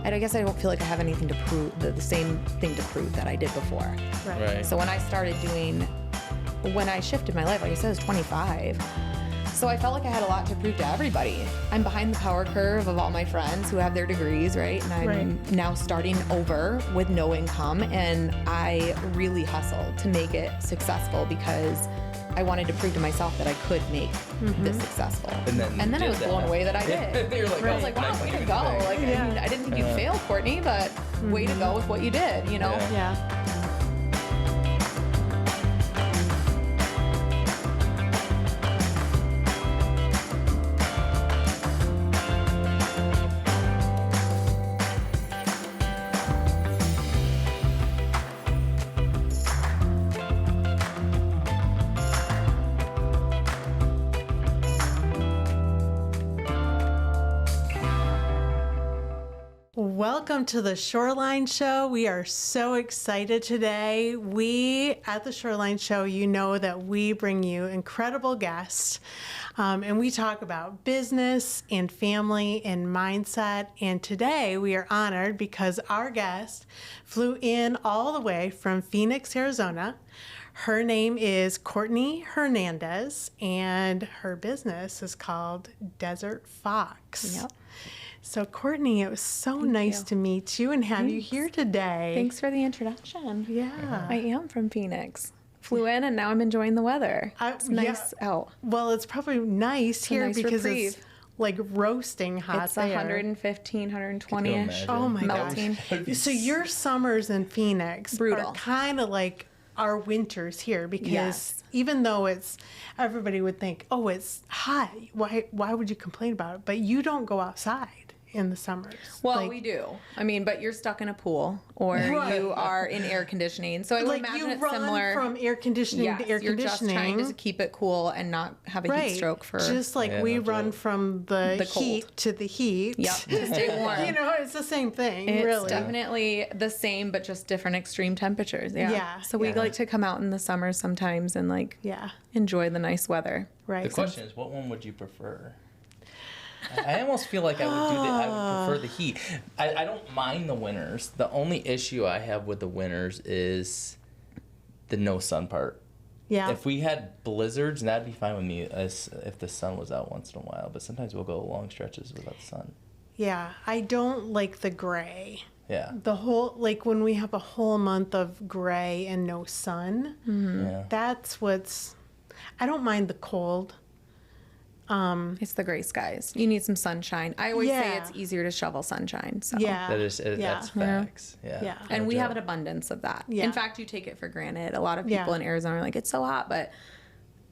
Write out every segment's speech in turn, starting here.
I guess I don't feel like I have anything to prove, the same thing to prove that I did before. Right. So when I shifted my life, like I said, I was 25. So I felt like I had a lot to prove to everybody. I'm behind the power curve of all my friends who have their degrees, right? And I'm now starting over with no income, and I really hustled to make it successful because I wanted to prove to myself that I could make this successful. And then I was blown away that I did. You're like, I was like, wow, way to go. Like, I mean, I didn't think you'd fail, Courtney, but way to go with what you did, you know? Yeah. Welcome to the Shoreline Show. We are so excited today. We, at the Shoreline Show, you know that we bring you incredible guests, and we talk about business and family and mindset. And today we are honored because our guest flew in all the way from Phoenix, Arizona. Her name is Courtney Hernandez, and her business is called Desert Phox. Yep. So, Courtney, it was so nice to meet you and have you here today. Thanks for the introduction. Yeah. I am from Phoenix. Flew in and now I'm enjoying the weather. It's nice out. Well, it's probably nice here nice because reprieve. It's like roasting hot It's there. 115, 120-ish. Oh my melting. gosh. So your summers in Phoenix Brutal. are kind of like our winters here because Yes. even though it's, everybody would think, oh, it's hot. Why would you complain about it? But you don't go outside in the summers. Well, we do. I mean, but you're stuck in a pool or you are in air conditioning. So I would imagine you it's run similar. from air conditioning Yes, to air you're just conditioning. trying to keep it cool and not have a heat stroke for. Just like we run from the heat cold. to the heat. Yep, to stay warm. You know, it's the same thing, It's really. definitely the same, but just different extreme temperatures. Yeah. Yeah, So we like to come out in the summer sometimes and enjoy the nice weather. Right. The question is, what one would you prefer? I almost feel like I would prefer the heat. I don't mind the winters. The only issue I have with the winters is the no sun part. Yeah. If we had blizzards, that'd be fine with me as if the sun was out once in a while. But sometimes we'll go long stretches without the sun. Yeah, I don't like the gray. Yeah. The whole, like when we have a whole month of gray and no sun, Yeah. that's what's, I don't mind the cold. It's the gray skies. You need some sunshine. I always say Yeah. it's easier to shovel sunshine. So. Yeah. That's facts. Yeah. Yeah. And No we have joke. an abundance of that. Yeah. In fact, you take it for granted. A lot of people in Arizona are like, it's so hot, but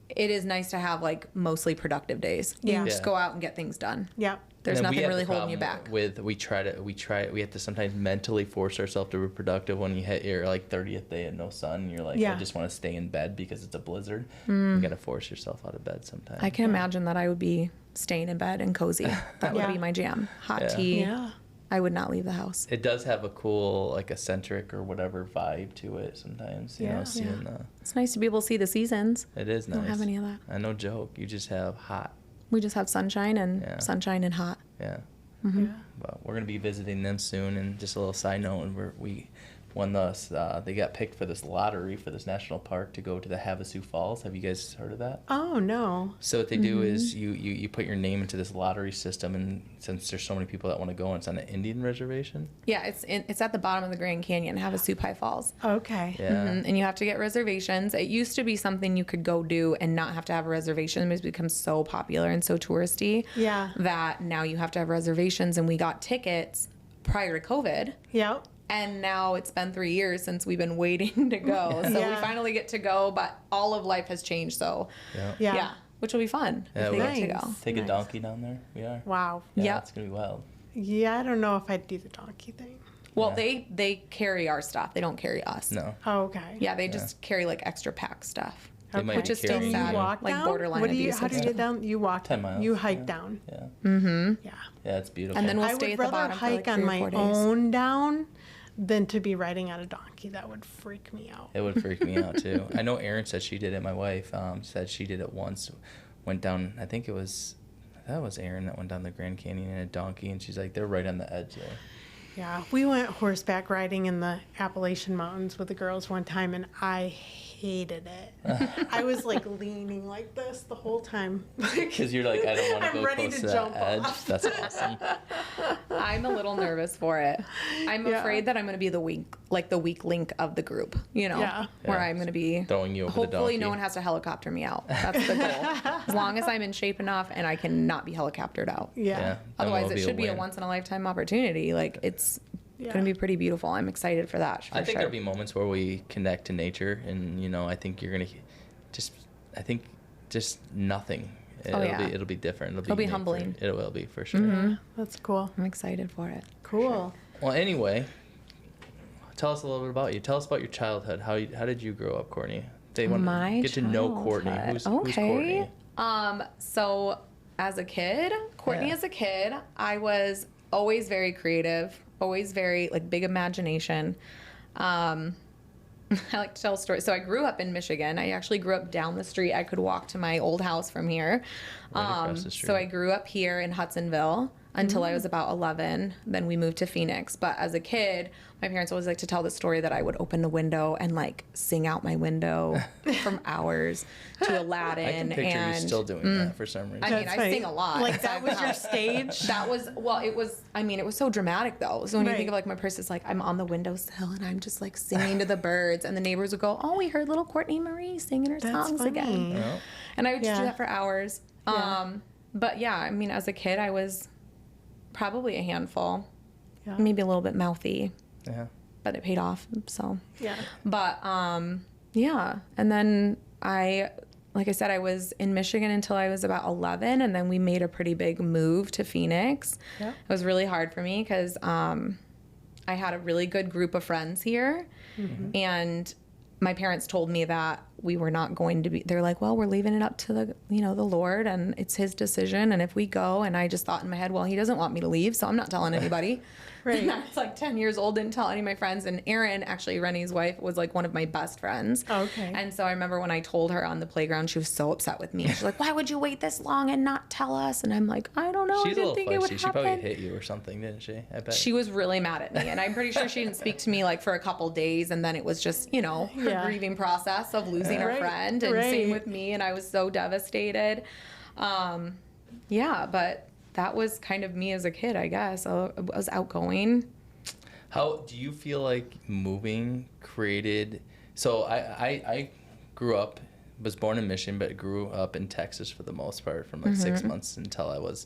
it is nice to have like mostly productive days. You Yeah. can just go out and get things done. Yep. There's And then we nothing have really the holding you problem back. With we have to sometimes mentally force ourselves to be productive when you hit your like 30th day of no sun. You're like, I just want to stay in bed because it's a blizzard. You got to force yourself out of bed sometimes. I can imagine that I would be staying in bed and cozy. That would be my jam. Hot tea. Yeah. I would not leave the house. It does have a cool, like, eccentric or whatever vibe to it sometimes, you know, seeing the... It's nice to be able to see the seasons. It is nice. Don't have any of that. No joke. You just have hot. We just have sunshine and sunshine and hot. Yeah. Mm-hmm. Yeah. But we're going to be visiting them soon. And just a little side note, and we won they got picked for this lottery for this national park to go to the Havasu Falls. Have you guys heard of that? Oh, no. So what they do is you put your name into this lottery system, and since there's so many people that want to go, and it's on an Indian reservation. Yeah, it's at the bottom of the Grand Canyon, Havasupai Falls. Okay. Yeah. And you have to get reservations. It used to be something you could go do and not have to have a reservation. It's become so popular and so touristy that now you have to have reservations. And we got tickets prior to COVID. Yep. And now it's been 3 years since we've been waiting to go. So we finally get to go, but all of life has changed. So Yeah. which will be fun Yeah, if we we- get to go. Take a donkey down there. We are. Wow. Yeah, Yep. it's going to be wild. Yeah, I don't know if I'd do the donkey thing. Well, they carry our stuff. They don't carry us. No. Oh, okay. Yeah, they just carry like extra pack stuff. They might Which be is still carrying sad. you. Walk Like down? borderline What do you, abuse how and do you stuff. get down? You walk 10 miles. You hike Yeah. down. Yeah. Yeah. Yeah, it's beautiful. And then we'll I stay would at the rather bottom for like hike 3 on or my 4 days. own down than to be riding on a donkey. That would freak me out. It would freak me out too. I know Erin said she did it. My wife said she did it once. Went down. I think that was Erin that went down the Grand Canyon in a donkey, and she's like, they're right on the edge there. Yeah, we went horseback riding in the Appalachian Mountains with the girls one time, and I hated it. I was like leaning like this the whole time. Because you're like, I don't want to I'm go ready close to to jump that edge. off. That's awesome. I'm a little nervous for it. I'm afraid that I'm going to be the weak link of the group, you know, where I'm going to be throwing you over the donkey. Hopefully no one has to helicopter me out. That's the goal. As long as I'm in shape enough and I can not be helicoptered out. Yeah. Otherwise, it should be a once in a lifetime opportunity. Like, it's going to be pretty beautiful. I'm excited for that. I think there'll be moments where we connect to nature, and you know, I think you're gonna just nothing. It'll be different. It'll be humbling. It will be for sure. Mm-hmm. That's cool. I'm excited for it. Cool. Well, anyway, tell us a little bit about you. Tell us about your childhood. How did you grow up, Courtney? They want to get to know Courtney. Who's Courtney? So as a kid, Courtney as a kid, I was always very creative, always very like big imagination. I like to tell stories. So I grew up in Michigan. I actually grew up down the street. I could walk to my old house from here. Right across the street. So I grew up here in Hudsonville until I was about 11. Then we moved to Phoenix. But as a kid, my parents always like to tell the story that I would open the window and like sing out my window from hours to Aladdin. I can picture you still doing that for some reason. I mean, I sing a lot. Like that was your stage? That was, well, it was so dramatic though. So when you think of like my purse, it's like I'm on the windowsill and I'm just like singing to the birds, and the neighbors would go, "Oh, we heard little Courtney Marie singing her songs again." Yeah. And I would just do that for hours. But yeah, I mean, as a kid, I was probably a handful, maybe a little bit mouthy. Yeah. But it paid off. So Yeah. But yeah, and then like I said, I was in Michigan until I was about 11, and then we made a pretty big move to Phoenix. Yeah. It was really hard for me because I had a really good group of friends here, and my parents told me that we were not going to be. They're like, well, we're leaving it up to the Lord, and it's His decision. And if we go, and I just thought in my head, well, He doesn't want me to leave, so I'm not telling anybody. Right. And I was like 10 years old, didn't tell any of my friends. And Erin, actually Rennie's wife, was like one of my best friends. Oh, okay. And so I remember when I told her on the playground, she was so upset with me. She's like, why would you wait this long and not tell us? And I'm like, I don't know. She's I didn't think it would feisty. happen. She probably hit you or something, didn't she? I bet. She was really mad at me, and I'm pretty sure she didn't speak to me like for a couple days, and then it was just, her grieving process of losing her friend, and same with me, and I was so devastated. But that was kind of me as a kid, I guess. I was outgoing. How do you feel like moving created? So I grew up, was born in Michigan, but grew up in Texas for the most part from like 6 months until I was,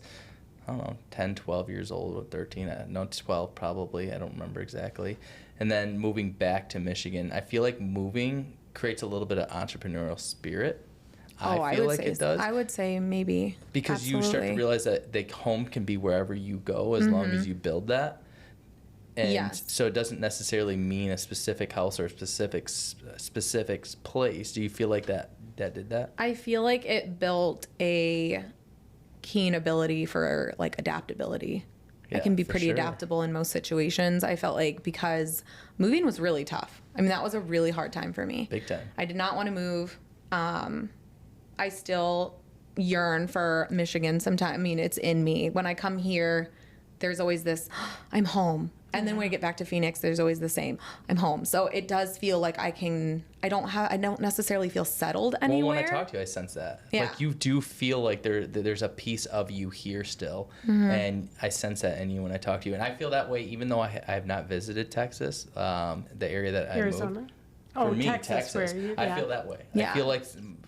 I don't know, 10, 12 years old, or 13, no, 12 probably, I don't remember exactly. And then moving back to Michigan, I feel like moving creates a little bit of entrepreneurial spirit. I feel like it does. I would say maybe. Because you start to realize that home can be wherever you go as long as you build that. And so it doesn't necessarily mean a specific house or a specific place. Do you feel like that did that? I feel like it built a keen ability for like adaptability. I can be pretty adaptable in most situations. I felt like because moving was really tough. I mean, that was a really hard time for me. Big time. I did not want to move. I still yearn for Michigan sometimes. I mean, it's in me. When I come here, there's always this, I'm home. And then when I get back to Phoenix, there's always the same, I'm home. So it does feel like I don't necessarily feel settled anywhere. Well, when I talk to you, I sense that. Yeah. Like you do feel like there's a piece of you here still. And I sense that in you when I talk to you. And I feel that way even though I have not visited Texas, the area that Arizona? I moved. For me, Texas. I feel that way. Yeah. I feel like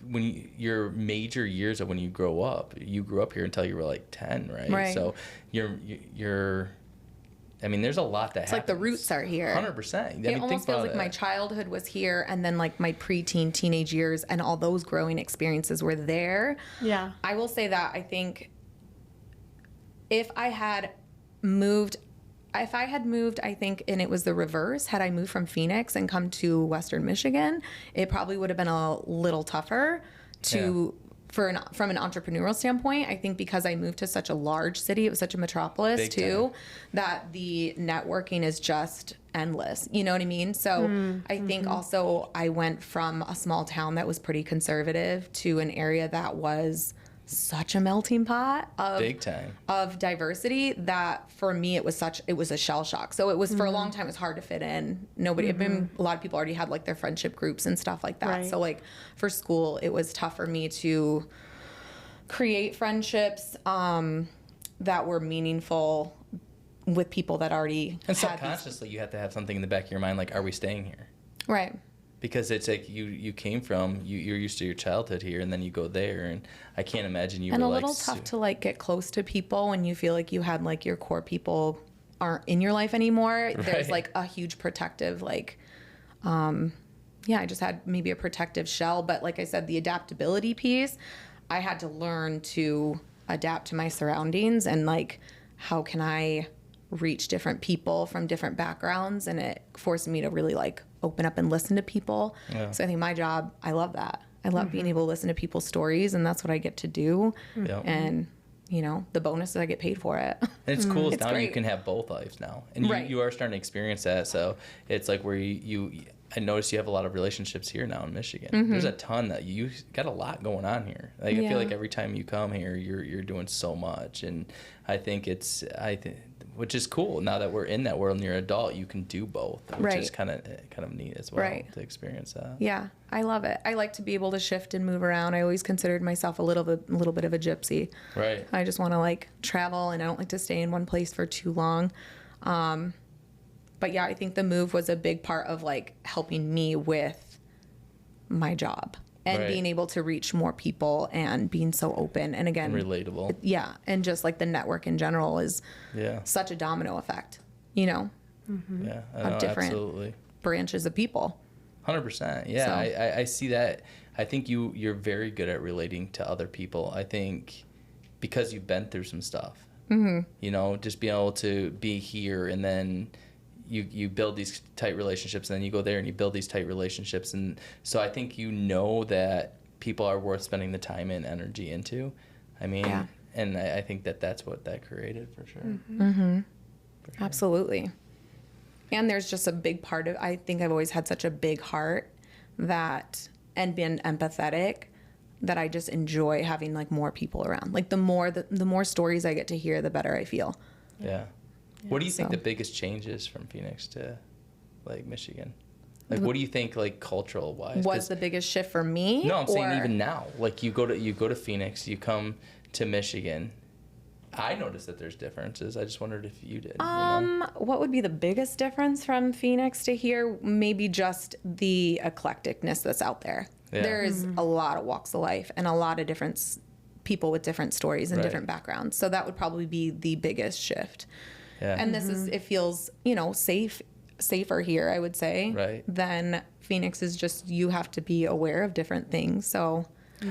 when your major years of when you grow up, you grew up here until you were like 10, right? Right. So you're I mean, there's a lot that happens. It's like the roots are here. 100%. It almost feels like my childhood was here, and then like my preteen, teenage years, and all those growing experiences were there. Yeah. I will say that I think if I had moved, I think, and it was the reverse, had I moved from Phoenix and come to Western Michigan, it probably would have been a little tougher from an entrepreneurial standpoint. I think because I moved to such a large city, it was such a metropolis Big too, time. that the networking is just endless. You know what I mean? So I think also I went from a small town that was pretty conservative to an area that was such a melting pot of Big time. of diversity that for me it was a shell shock. So it was for a long time it was hard to fit in. Nobody a lot of people already had like their friendship groups and stuff like that. Right. So like for school it was tough for me to create friendships that were meaningful with people that already And had subconsciously, you have to have something in the back of your mind, like, are we staying here? right. Because it's like you came from, you're used to your childhood here, and then you go there, and I can't imagine you And were a like... little tough to like get close to people when you feel like you had like your core people aren't in your life anymore. There's Right. like a huge protective like yeah, I just had maybe a protective shell, but like I said, the adaptability piece, I had to learn to adapt to my surroundings and like how can I reach different people from different backgrounds, and it forced me to really like open up and listen to people. Yeah. So I think my job, I love that. I love being able to listen to people's stories, and that's what I get to do. Yeah. And you know, the bonus is I get paid for it. And it's cool. It's Now you great. can have both lives now, and Right. you are starting to experience that. So it's like where I notice you have a lot of relationships here now in Michigan. There's a ton that you got a lot going on here. Like I Yeah. feel like every time you come here, you're doing so much, and I think which is cool. Now that we're in that world and you're an adult, you can do both, which Right. is kind of neat as well Right. to experience that. Yeah, I love it. I like to be able to shift and move around. I always considered myself a little bit of a gypsy. Right. I just want to like travel, and I don't like to stay in one place for too long. But yeah, I think the move was a big part of like helping me with my job and Right. being able to reach more people and being so open. And again, Relatable. yeah, and just like the network in general is Yeah. such a domino effect, you know, Yeah. I of know, different absolutely. branches of people. 100%. Yeah, So- I see that. I think you're very good at relating to other people. I think because you've been through some stuff. Mm-hmm. You know, just being able to be here, and then you build these tight relationships, and then you go there and you build these tight relationships, and so I think you know that people are worth spending the time and energy into. I mean, Yeah. and I think that's what that created for sure. Absolutely. And there's just a big part of, I think I've always had such a big heart that, and been empathetic, that I just enjoy having like more people around. Like the more stories I get to hear, the better I feel. Yeah. What do you think So- the biggest change is from Phoenix to like Michigan? Like, what do you think, like, cultural wise? What's the biggest shift for me? No, I'm saying or- even now. Like, you go to Phoenix, you come to Michigan. I noticed that there's differences. I just wondered if you did. You know? What would be the biggest difference from Phoenix to here? Maybe just the eclecticness that's out there. Yeah. There's a lot of walks of life and a lot of different people with different stories and Right. different backgrounds. So that would probably be the biggest shift. Yeah. And this is, it feels, you know, safer here, I would say. Right. Than Phoenix is just, you have to be aware of different things. So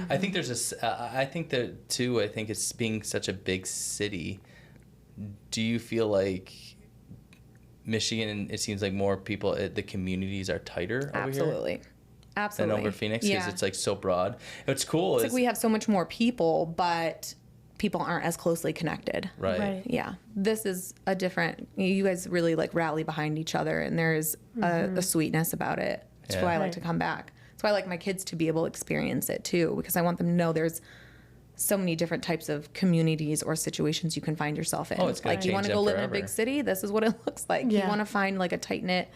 I think I think that too. I think it's being such a big city. Do you feel like Michigan? It seems like more people. The communities are tighter over here absolutely. than Absolutely. over Phoenix because Yeah. it's like so broad. What's cool It's is like we have so much more people, but people aren't as closely connected. right. Yeah, this is a different. You guys really like rally behind each other, and there's a sweetness about it. That's Yeah. why I like Right. to come back. That's why I like my kids to be able to experience it too, because I want them to know there's so many different types of communities or situations you can find yourself in. Oh, it's gonna like you want to change go them live in a forever. big city, this is what it looks like. Yeah. You want to find like a tight knit,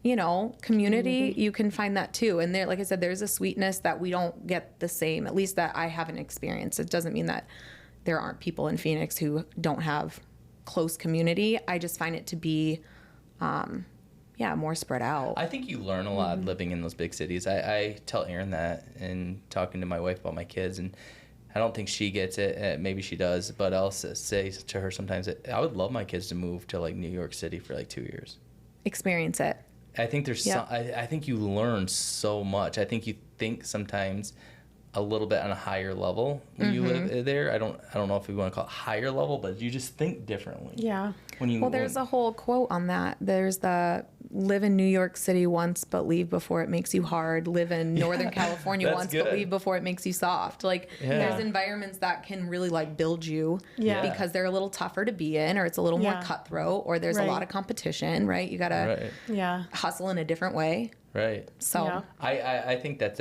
you know, community, you can find that too. And there, like I said, there's a sweetness that we don't get the same, at least that I haven't experienced. It doesn't mean that there aren't people in Phoenix who don't have close community. I just find it to be, more spread out. I think you learn a lot living in those big cities. I tell Erin that and talking to my wife about my kids, and I don't think she gets it. Maybe she does, but I'll say to her sometimes that I would love my kids to move to like New York City for like 2 years. Experience it. I think there's Yeah. I think you learn so much. I think you think sometimes a little bit on a higher level when you live there. I don't know if we want to call it higher level, but you just think differently. Yeah. When you Well, there's a whole quote on that. There's the live in New York City once, but leave before it makes you hard. Live in Northern California that's once, good. but leave before it makes you soft. Like Yeah. there's environments that can really like build you Yeah. because they're a little tougher to be in, or it's a little more Yeah. cutthroat, or there's a Right. lot of competition, right? You got to right, Yeah. hustle in a different way. right. So Yeah. I think that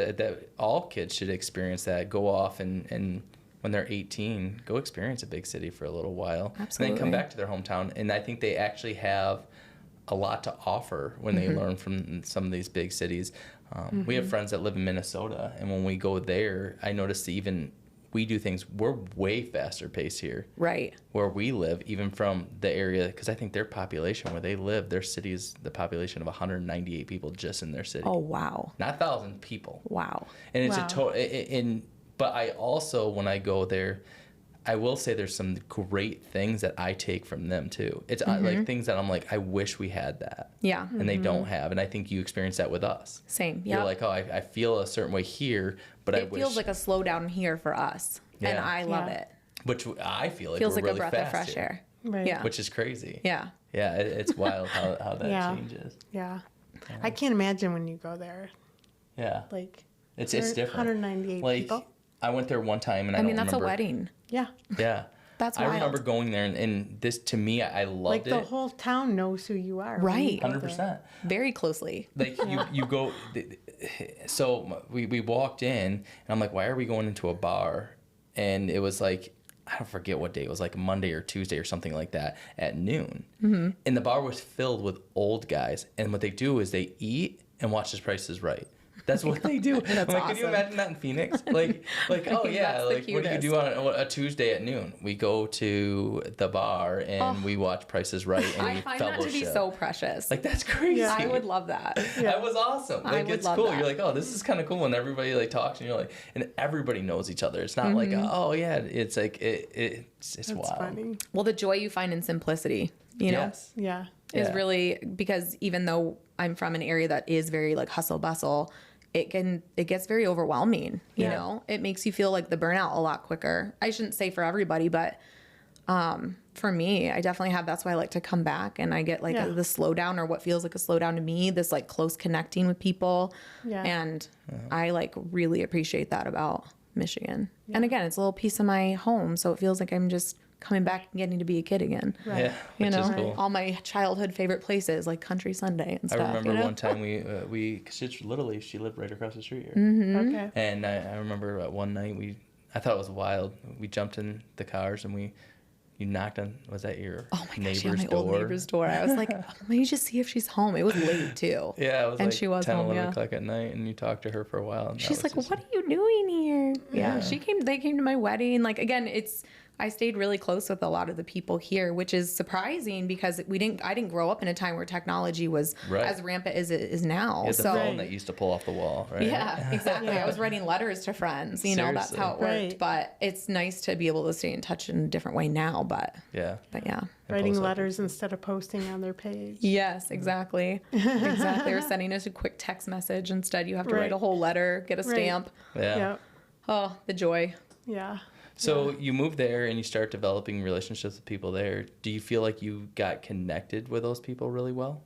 all kids should experience that. Go off and when they're 18, go experience a big city for a little while. Absolutely. And then come back to their hometown. And I think they actually have a lot to offer when they learn from some of these big cities. We have friends that live in Minnesota, and when we go there, I noticed we do things, we're way faster paced here. Right. Where we live, even from the area, because I think their population where they live, their city is the population of 198 people just in their city. Oh, wow. Not 1,000 people. Wow. And it's Wow. a total, but I also, when I go there, I will say there's some great things that I take from them too. It's like things that I'm like, I wish we had that. Yeah. And they don't have. And I think you experience that with us. Same. Yeah. You're like, oh, I feel a certain way here, but I wish. It feels like a slowdown here for us. And Yeah. I love Yeah. it. Which I feel like Feels we're like really a breath fast of fresh here, air. Right. Yeah. which is crazy. Yeah. Yeah, it's wild how that Yeah. changes. Yeah. I can't imagine when you go there. Yeah. Like, It's different. 198 like, people. I went there one time and I I don't mean, that's remember. a wedding. Yeah. Yeah. That's I wild. remember going there and this, to me, I loved Like, the it. whole town knows who you are. when Right. you go there. 100%. Very closely. Like you go, so we walked in and I'm like, why are we going into a bar? And it was like, I don't forget what day it was, like Monday or Tuesday or something like that at noon. Mm-hmm. And the bar was filled with old guys. And what they do is they eat and watch The Price is Right. That's what they do. I'm like, can you awesome. imagine that in Phoenix? Like, oh yeah, That's the like what do you cutest. do on a Tuesday at noon? We go to the bar and we watch Price is Right and I we find that to be fellowship. so precious. Like, that's crazy. I would love that. That was awesome. Like, would it's love cool. that. You're like, oh, this is kind of cool when everybody like talks and you're like, and everybody knows each other. It's not like, oh yeah, it's like it's That's wild. funny. Well, the joy you find in simplicity, you know, Yes. Yeah. is Yeah. really, because even though I'm from an area that is very like hustle bustle, it gets very overwhelming, you Yeah. know. It makes you feel like the burnout a lot quicker. I shouldn't say for everybody, but for me, I definitely have. That's why I like to come back and I get like Yeah. the slowdown, or what feels like a slowdown to me, this like close connecting with people. Yeah. And I like really appreciate that about Michigan. And again, it's a little piece of my home, so it feels like I'm just coming back and getting to be a kid again. Right. Yeah, You which know, is cool. all my childhood favorite places like Country Sunday and I stuff. remember you know? one time cause she lived right across the street here. Okay. And I remember one night I thought it was wild. We jumped in the cars and you knocked on, was that your Oh my gosh, neighbor's yeah, my door? old neighbor's door. I was like, oh, let me just see if she's home. It was late too. Yeah, it was And like she was 10, home, 11 yeah. o'clock at night, and you talked to her for a while. And that She's was like, just- what are you doing here? Yeah, Yeah. they came to my wedding. Like, again, I stayed really close with a lot of the people here, which is surprising because I didn't grow up in a time where technology was Right. as rampant as it is now. You had the So phone that used to pull off the wall, right? yeah, exactly. I was writing letters to friends, you know, that's Seriously. how it worked. Right. But it's nice to be able to stay in touch in a different way now. But Yeah. yeah. Writing post up. letters instead of posting on their page. Yes, exactly. Exactly. Or sending us a quick text message. Instead, you have to write Right. a whole letter, get a Right. stamp. Yeah. Yep. Oh, the joy. Yeah. So you move there and you start developing relationships with people there. Do you feel like you got connected with those people really well?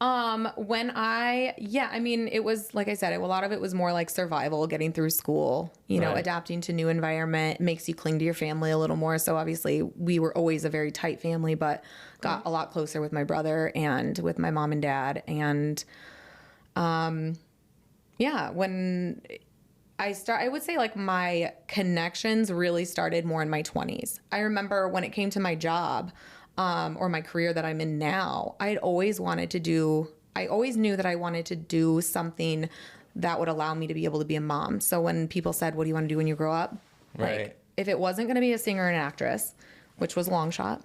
I mean, it was, like I said, a lot of it was more like survival, getting through school, you know, Right. adapting to new environment makes you cling to your family a little more. So obviously we were always a very tight family, but got a lot closer with my brother and with my mom and dad. And, yeah, when I would say like my connections really started more in my 20s. I remember when it came to my job, or my career that I'm in now, I always knew that I wanted to do something that would allow me to be able to be a mom. So when people said, what do you want to do when you grow up? Right. Like, if it wasn't going to be a singer and an actress, which was a long shot,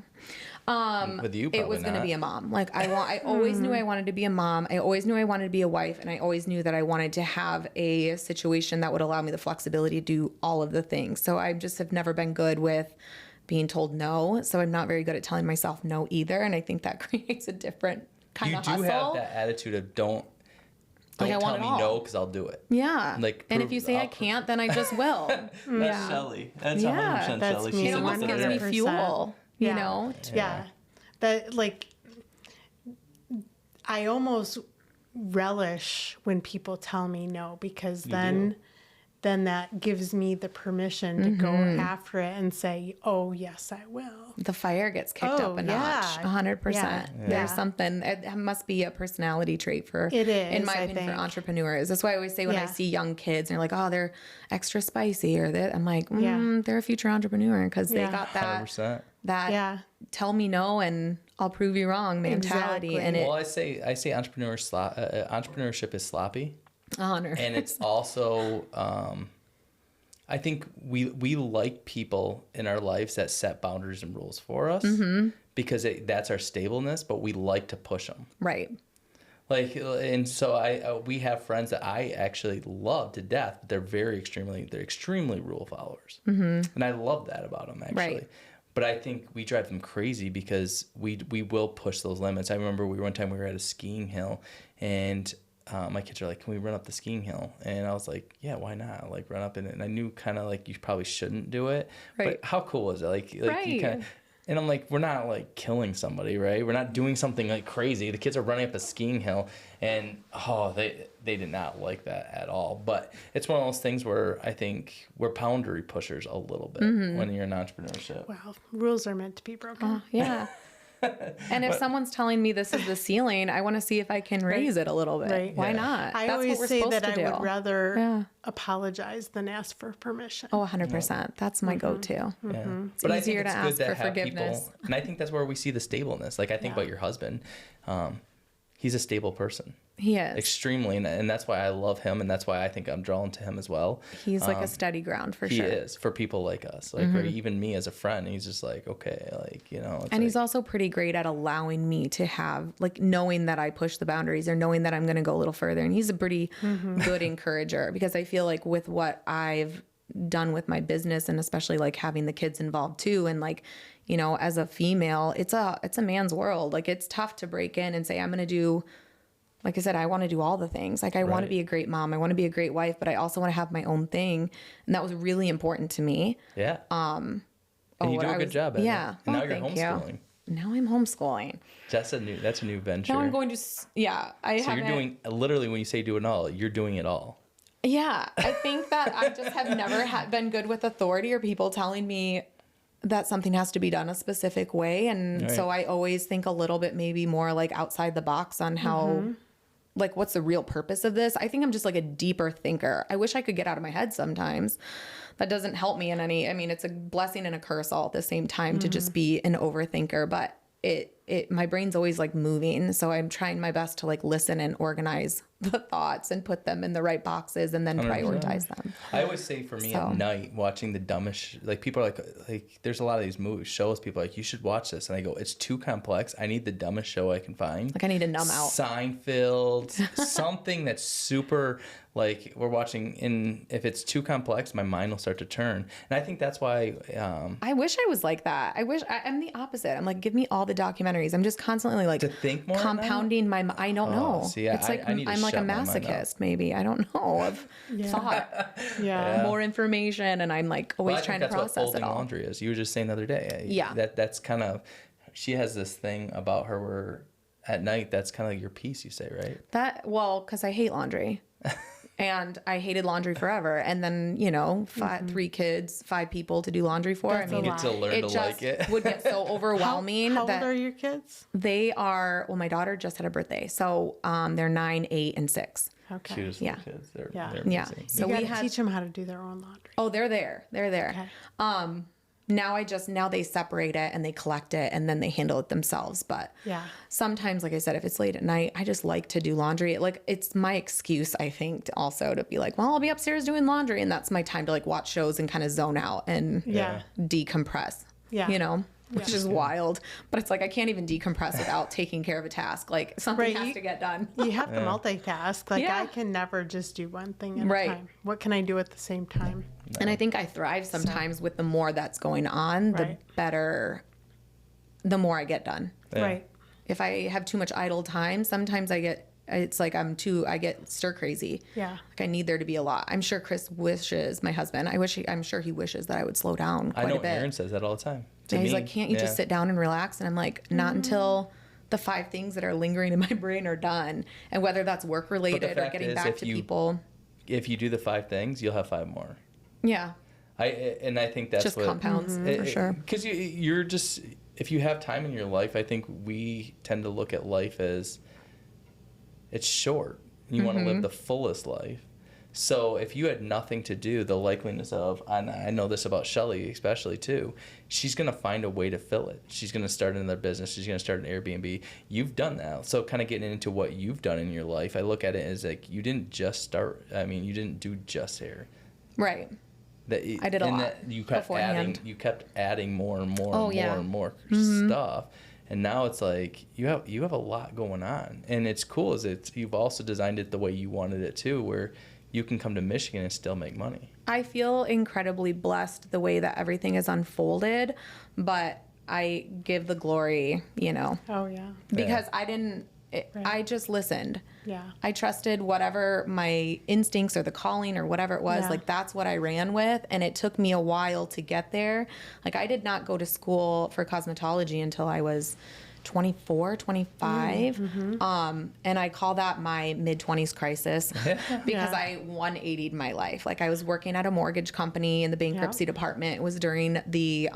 With you, probably it was going to not. be a mom. Like I always knew I wanted to be a mom. I always knew I wanted to be a wife, and I always knew that I wanted to have a situation that would allow me the flexibility to do all of the things. So I just have never been good with being told no. So I'm not very good at telling myself no either, and I think that creates a different kind You of do hustle. have that attitude of don't Like, I want tell it me all. no because I'll do it. Yeah. Like, and prove- if you say I I'll- can't, then I just will. That's Shelly. That's Yeah, 100% that's Shelly. me. She's It a almost gives me 100%. fuel, you Yeah. know? Yeah. That, like, I almost relish when people tell me no, because then then that gives me the permission to go after it and say, oh, yes, I will. The fire gets kicked up a notch, 100%. Yeah. There's something, it must be a personality trait for, It is, in my I think. opinion, for entrepreneurs. That's why I always say when I see young kids and they're like, oh, they're extra spicy or that, I'm like, they're a future entrepreneur because they got that, 100%. tell me no and I'll prove you wrong mentality. Exactly. And it, Well, I say entrepreneurship is sloppy. honor. And it's also, I think we like people in our lives that set boundaries and rules for us because that's our stableness, but we like to push them. Right. Like, and so we have friends that I actually love to death, but they're extremely rule followers. And I love that about them, actually. Right. But I think we drive them crazy because we will push those limits. I remember one time we were at a skiing hill and my kids are like, can we run up the skiing hill? And I was like, yeah, why not? Like, run up in it. And I knew kind of like you probably shouldn't do it. Right. But how cool was it? Like Right. you kind of, and I'm like, we're not like killing somebody, right? We're not doing something like crazy. The kids are running up a skiing hill and they did not like that at all. But it's one of those things where I think we're boundary pushers a little bit when you're in entrepreneurship. Well, rules are meant to be broken. Yeah. And if someone's telling me this is the ceiling, I want to see if I can raise it a little bit. Right. Why Yeah. not? I That's always what we're say supposed that to I do. would rather apologize than ask for permission. Oh, 100%. That's my go-to. Yeah. It's But I easier think to it's ask good to for have forgiveness. people, and I think that's where we see the stableness. Like I think about your husband. He's a stable person. He is. Extremely, and that's why I love him, and that's why I think I'm drawn to him as well. He's like a steady ground for He sure. is for people like us, like or even me as a friend. He's just like, okay, like it's And he's like, also pretty great at allowing me to have, like, knowing that I push the boundaries or knowing that I'm going to go a little further. And he's a pretty good encourager because I feel like with what I've done with my business and especially like having the kids involved too. And like, you know, as a female, it's a man's world. Like it's tough to break in and say, I'm going to do, like I said, I want to do all the things. Like I want to Right. be a great mom. I want to be a great wife, but I also want to have my own thing. And that was really important to me. yeah. And you what do a I good was- job at yeah. it. And now Oh, you're thank you. homeschooling. Now I'm homeschooling. That's a new venture. Now I'm going to, yeah, I so haven't. you're doing literally when you say do it all, you're doing it all. Yeah, I think that I just have never been good with authority or people telling me that something has to be done a specific way. And so I always think a little bit maybe more like outside the box on how, like, what's the real purpose of this? I think I'm just like a deeper thinker. I wish I could get out of my head sometimes. That doesn't help me in any, I mean, it's a blessing and a curse all at the same time to just be an overthinker, but my brain's always like moving. So I'm trying my best to like listen and organize the thoughts and put them in the right boxes and then 100%. prioritize them. I always say for me So- at night watching the dumbest, like people are like there's a lot of these shows, people are like, you should watch this. And I go, it's too complex. I need the dumbest show I can find. Like I need to numb out. Seinfeld, something that's super like we're watching if it's too complex, my mind will start to turn. And I think that's why, I wish I was like that. I'm the opposite. I'm like, give me all the documentaries. I'm just constantly like to think more at night? compounding my, I don't know. see, it's like, I need to I'm like a shut my mind up. masochist, maybe. I don't know. I've thought Yeah. more information and I'm like Well, always I trying think to that's what process it folding all. laundry is. You were just saying the other day. Yeah. That's kind of, she has this thing about her where at night, that's kind of like your piece, you say, right? Because I hate laundry. And I hated laundry forever. And then, you know, 3 kids, 5 people to do laundry for. That's a You lot. get to learn it to just like it. would get so overwhelming. How old that are your kids? They are, well, my daughter just had a birthday. So they're 9, 8, and 6. Okay. Cutest Yeah. little kids. They're Yeah. amazing. Yeah. So So you we gotta had, teach them how to do their own laundry. oh, they're there. They're there. Okay. Now they separate it and they collect it and then they handle it themselves. But Yeah. sometimes, like I said, if it's late at night, I just like to do laundry. Like it's my excuse, I think, to be like, well, I'll be upstairs doing laundry. And that's my time to like watch shows and kind of zone out and Yeah. decompress, Yeah. you know, which is wild. But it's like, I can't even decompress without taking care of a task. Like something Right, has you- to get done. You have to multitask. Like Yeah. I can never just do one thing at Right. a time. What can I do at the same time? And I think I thrive sometimes with the more that's going on, the Right. better, the more I get done. Yeah. Right. If I have too much idle time, sometimes I get stir crazy. Yeah. Like I need there to be a lot. I'm sure Chris wishes, my husband, I'm sure he wishes that I would slow down I quite know a bit. Aaron says that all the time. To And he's me. like, can't you just sit down and relax? And I'm like, not until the 5 things that are lingering in my brain are done. And whether that's work related or fact getting is, back if to you people. if you do the 5 things, you'll have 5 more. Yeah. I think that's just what compounds for sure. Because you're just, if you have time in your life, I think we tend to look at life as it's short. You want to live the fullest life. So if you had nothing to do, the likeliness of, and I know this about Shelly especially too, she's going to find a way to fill it. She's going to start another business. She's going to start an Airbnb. You've done that. So kind of getting into what you've done in your life, I look at it as like you didn't just start, you didn't do just hair. Right. I did a lot you kept adding more and more and more Mm-hmm. stuff. And now it's like you have a lot going on. And it's cool is you've also designed it the way you wanted it too, where you can come to Michigan and still make money. I feel incredibly blessed the way that everything is unfolded, but I give the glory, Oh, yeah. because I just listened. Yeah. I trusted whatever my instincts or the calling or whatever it was, Yeah. like that's what I ran with. And it took me a while to get there. Like I did not go to school for cosmetology until I was 24, 25. And I call that my mid-20s crisis because I 180'd my life. Like I was working at a mortgage company in the bankruptcy department. It was during the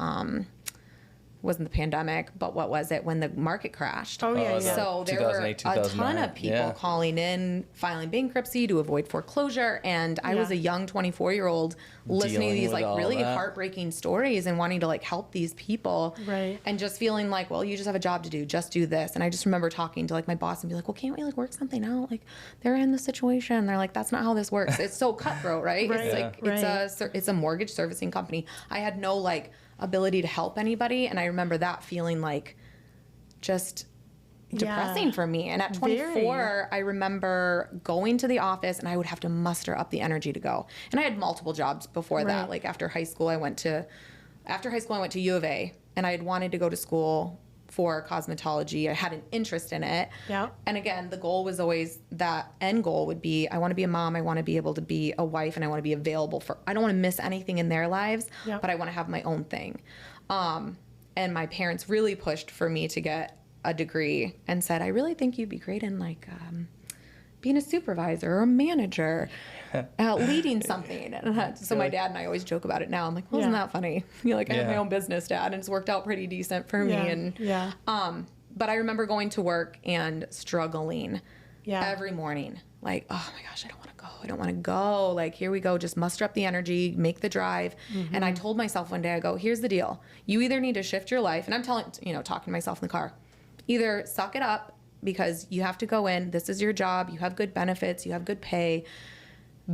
wasn't the pandemic, but what was it when the market crashed? Oh, yeah. So there were a ton of people calling in, filing bankruptcy to avoid foreclosure. And I was a young 24-year-old listening to these like really heartbreaking stories and wanting to like help these people. Right. And just feeling like, well, you just have a job to do, just do this. And I just remember talking to like my boss and be like, well, can't we like work something out? Like they're in this situation. They're like, that's not how this works. It's so cutthroat, right? It's like, it's a mortgage servicing company. I had no like ability to help anybody, and I remember that feeling like just depressing for me. And at 24 I remember going to the office and I would have to muster up the energy to go. And I had multiple jobs before that. Like after high school I went to U of A, and I had wanted to go to school for cosmetology. I had an interest in it. Yeah. And again, the goal was always, that end goal would be, I want to be a mom, I want to be able to be a wife, and I want to be available for, I don't want to miss anything in their lives, but I want to have my own thing. And my parents really pushed for me to get a degree and said, I really think you'd be great in like being a supervisor or a manager, leading something. So my dad and I always joke about it now. I'm like, well, isn't that funny? I have my own business, Dad, and it's worked out pretty decent for me. And but I remember going to work and struggling every morning. Like, oh my gosh, I don't want to go. I don't want to go. Like, here we go. Just muster up the energy, make the drive. And I told myself one day, I go, here's the deal. You either need to shift your life. And I'm talking to myself in the car. Either suck it up because you have to go in. This is your job. You have good benefits. You have good pay.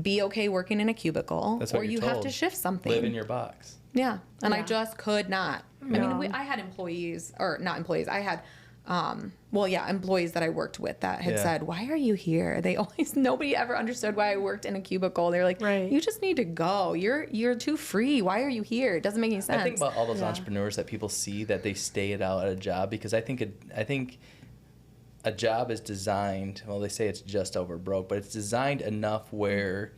Be okay working in a cubicle. That's what or you're you told. have to shift something. Live in your box. Yeah. And I just could not. I mean, I had employees, or not employees. I had, employees that I worked with that had said, why are you here? Nobody ever understood why I worked in a cubicle. They're like, you just need to go. You're too free. Why are you here? It doesn't make any sense. I think about all those entrepreneurs that people see that they stay it out at a job, because I think a job is designed, well, they say it's just over broke, but it's designed enough where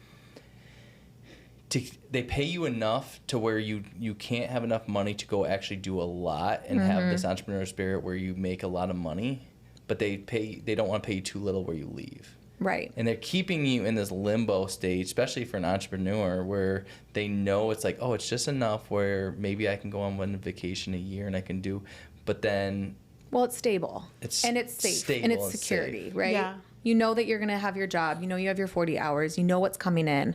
they pay you enough to where you can't have enough money to go actually do a lot and have this entrepreneur spirit where you make a lot of money, but they don't want to pay you too little where you leave. Right. And they're keeping you in this limbo stage, especially for an entrepreneur, where they know it's like, oh, it's just enough where maybe I can go on one vacation a year and I can do, but then... Well, it's stable. And it's safe. Stable and it's security, safe. right? Yeah. You know that you're going to have your job. You know you have your 40 hours. You know what's coming in,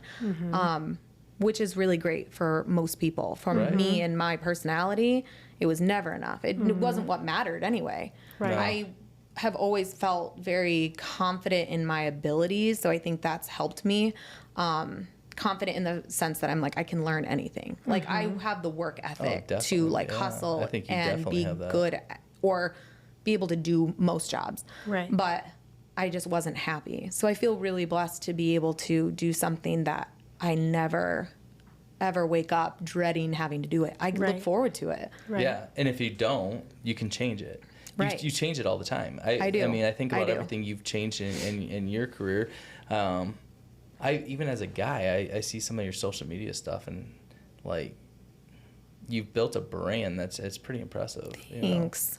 which is really great for most people. For me and my personality, it was never enough. It wasn't what mattered anyway. Right. No. I have always felt very confident in my abilities, so I think that's helped me. Confident in the sense that I'm like, I can learn anything. Like I have the work ethic to like hustle I think you and definitely be have that. good at, or be able to do most jobs. Right. But I just wasn't happy. So I feel really blessed to be able to do something that I never ever wake up dreading having to do it. I look forward to it. Right. Yeah, and if you don't, you can change it. Right. You change it all the time. I do. I mean, I think about do. everything you've changed in your career. Even as a guy, I see some of your social media stuff, and like you've built a brand it's pretty impressive. Thanks.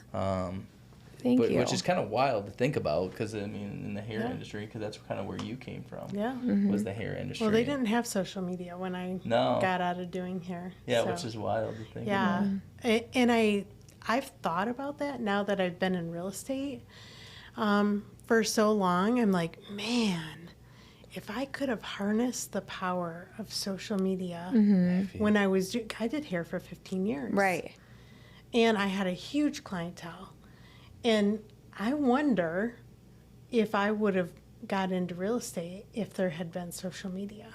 Thank you. Which is kind of wild to think about, because I mean, in the hair industry, because that's kind of where you came from. Yeah. Was the hair industry. Well, they didn't have social media when I got out of doing hair. Yeah, so. which is wild to think Yeah. about. And I've thought about that now that I've been in real estate for so long. I'm like, man, if I could have harnessed the power of social media when I did hair for 15 years. Right. And I had a huge clientele. And I wonder if I would have got into real estate if there had been social media.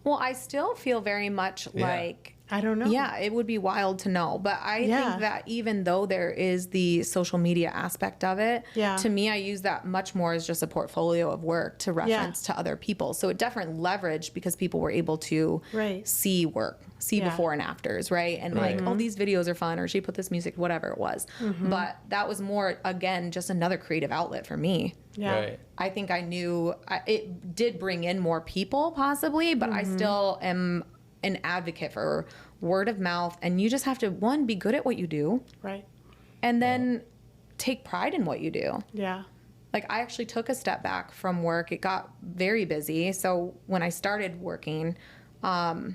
Well, I still feel very much like, I don't know. yeah, it would be wild to know. But I think that even though there is the social media aspect of it, to me, I use that much more as just a portfolio of work to reference to other people. So it definitely leveraged because people were able to see work, see before and afters, right? And like, oh, these videos are fun, or she put this music, whatever it was. But that was more, again, just another creative outlet for me. Yeah. Right. I think I knew it did bring in more people possibly, but I still am an advocate for word of mouth. And you just have to, one, be good at what you do. Right. And then take pride in what you do. Yeah. Like, I actually took a step back from work. It got very busy. So when I started working, I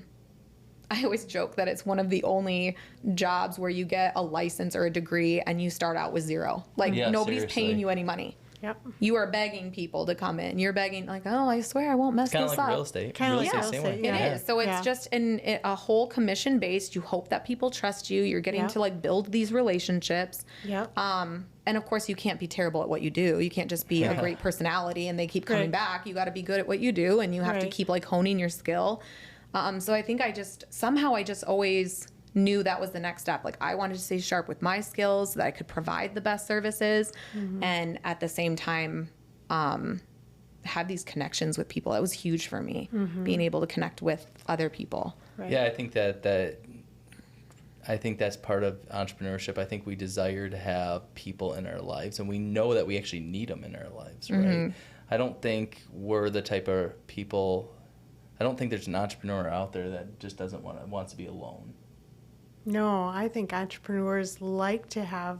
always joke that it's one of the only jobs where you get a license or a degree and you start out with zero. Like, nobody's paying you any money. Yep. You are begging people to come in. You're begging, like, oh, I swear I won't mess this up. Kind of like real estate. Kind of like real same estate, way. It is. So it's just a whole commission based. You hope that people trust you. You're getting to like build these relationships. Yep. And of course, you can't be terrible at what you do. You can't just be a great personality and they keep coming back. You got to be good at what you do, and you have to keep like honing your skill. So I think I just always knew that was the next step. Like, I wanted to stay sharp with my skills, so that I could provide the best services, and at the same time have these connections with people. That was huge for me, being able to connect with other people. Right. Yeah, I think that's part of entrepreneurship. I think we desire to have people in our lives, and we know that we actually need them in our lives, right? I don't think we're the type of people. I don't think there's an entrepreneur out there that just wants to be alone. No, I think entrepreneurs like to have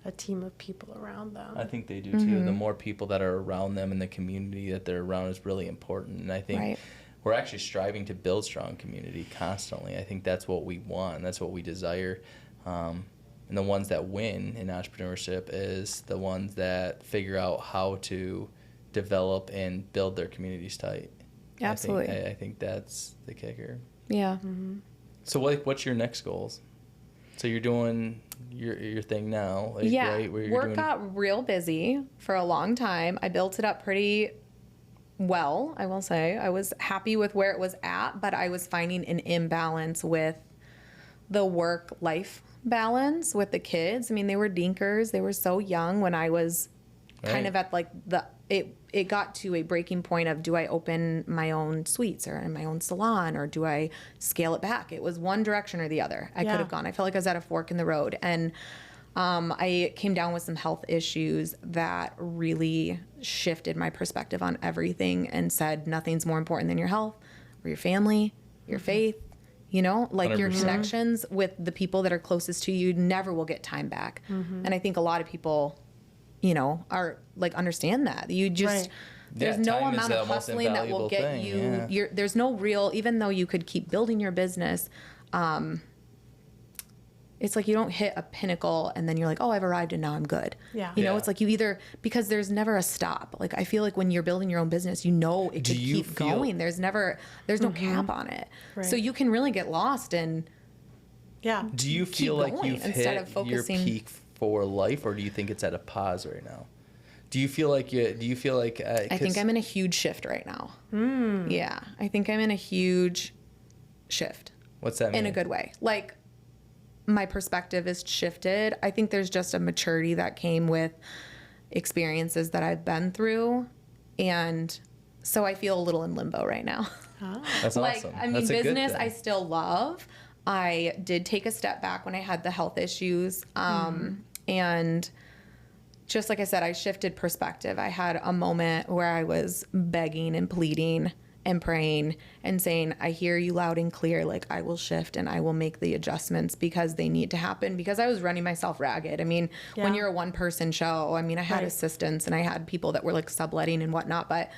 a team of people around them. I think they do too. The more people that are around them in the community that they're around is really important. And I think we're actually striving to build strong community constantly. I think that's what we want. That's what we desire. And the ones that win in entrepreneurship is the ones that figure out how to develop and build their communities tight. Absolutely. I think that's the kicker. Yeah. So what's your next goals? So you're doing your thing now, like, yeah. right? Where you're Work got real busy for a long time. I built it up pretty well, I will say. I was happy with where it was at, but I was finding an imbalance with the work-life balance with the kids. I mean, they were dinkers. They were so young when I was kind of at like it got to a breaking point of, do I open my own suites or my own salon, or do I scale it back? It was one direction or the other. I could have gone. I felt like I was at a fork in the road. And I came down with some health issues that really shifted my perspective on everything and said, nothing's more important than your health or your family, your faith, you know, like 100%. Your connections with the people that are closest to you never will get time back. And I think a lot of people, you know, are like, understand that. You just, there's no amount of hustling that will get you, there's no real, even though you could keep building your business, it's like you don't hit a pinnacle and then you're like, oh, I've arrived and now I'm good. You know, it's like you either, because there's never a stop. Like, I feel like when you're building your own business, you know, it could keep going. There's no cap on it. So you can really get lost and do you feel like you've instead hit of focusing your peak for life, or do you think it's at a pause right now? Do you feel like I think I'm in a huge shift right now. Yeah, I think I'm in a huge shift. What's that mean? In a good way. Like, my perspective is shifted. I think there's just a maturity that came with experiences that I've been through, and so I feel a little in limbo right now. That's like, awesome. I mean, That's business I still love. I did take a step back when I had the health issues. And just like I said, I shifted perspective. I had a moment where I was begging and pleading and praying and saying, I hear you loud and clear. Like, I will shift and I will make the adjustments because they need to happen, because I was running myself ragged. I mean, when you're a one person show, I mean, I had assistants and I had people that were like subletting and whatnot, but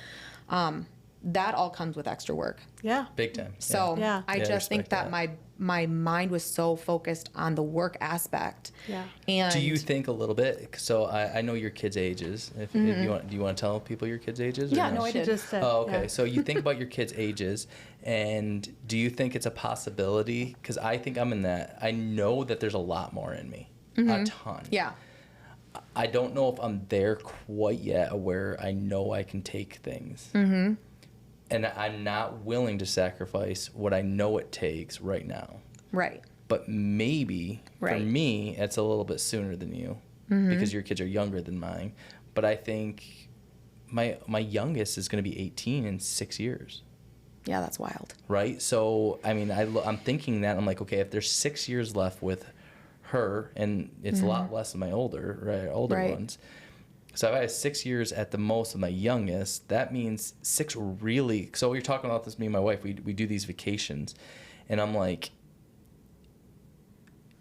that all comes with extra work. Yeah. Big time. So I just think that, that my mind was so focused on the work aspect. Yeah. And do you think a little bit? So I know your kids' ages. If you want, do you want to tell people your kids' ages? Yeah, or no, I did. Just said, Oh, okay. So you think about your kids' ages, and do you think it's a possibility? Because I think I'm in that. I know that there's a lot more in me, a ton. Yeah. I don't know if I'm there quite yet, where I know I can take things. And I'm not willing to sacrifice what I know it takes right now. Right. But maybe for me, it's a little bit sooner than you, because your kids are younger than mine. But I think my youngest is going to be 18 in 6 years. Yeah, that's wild. Right? So, I mean, I'm thinking that. I'm like, okay, if there's 6 years left with her, and it's a lot less than my older ones. So if I had 6 years at the most of my youngest, that means 6 really. So you're talking about this, me and my wife, we do these vacations, and I'm like,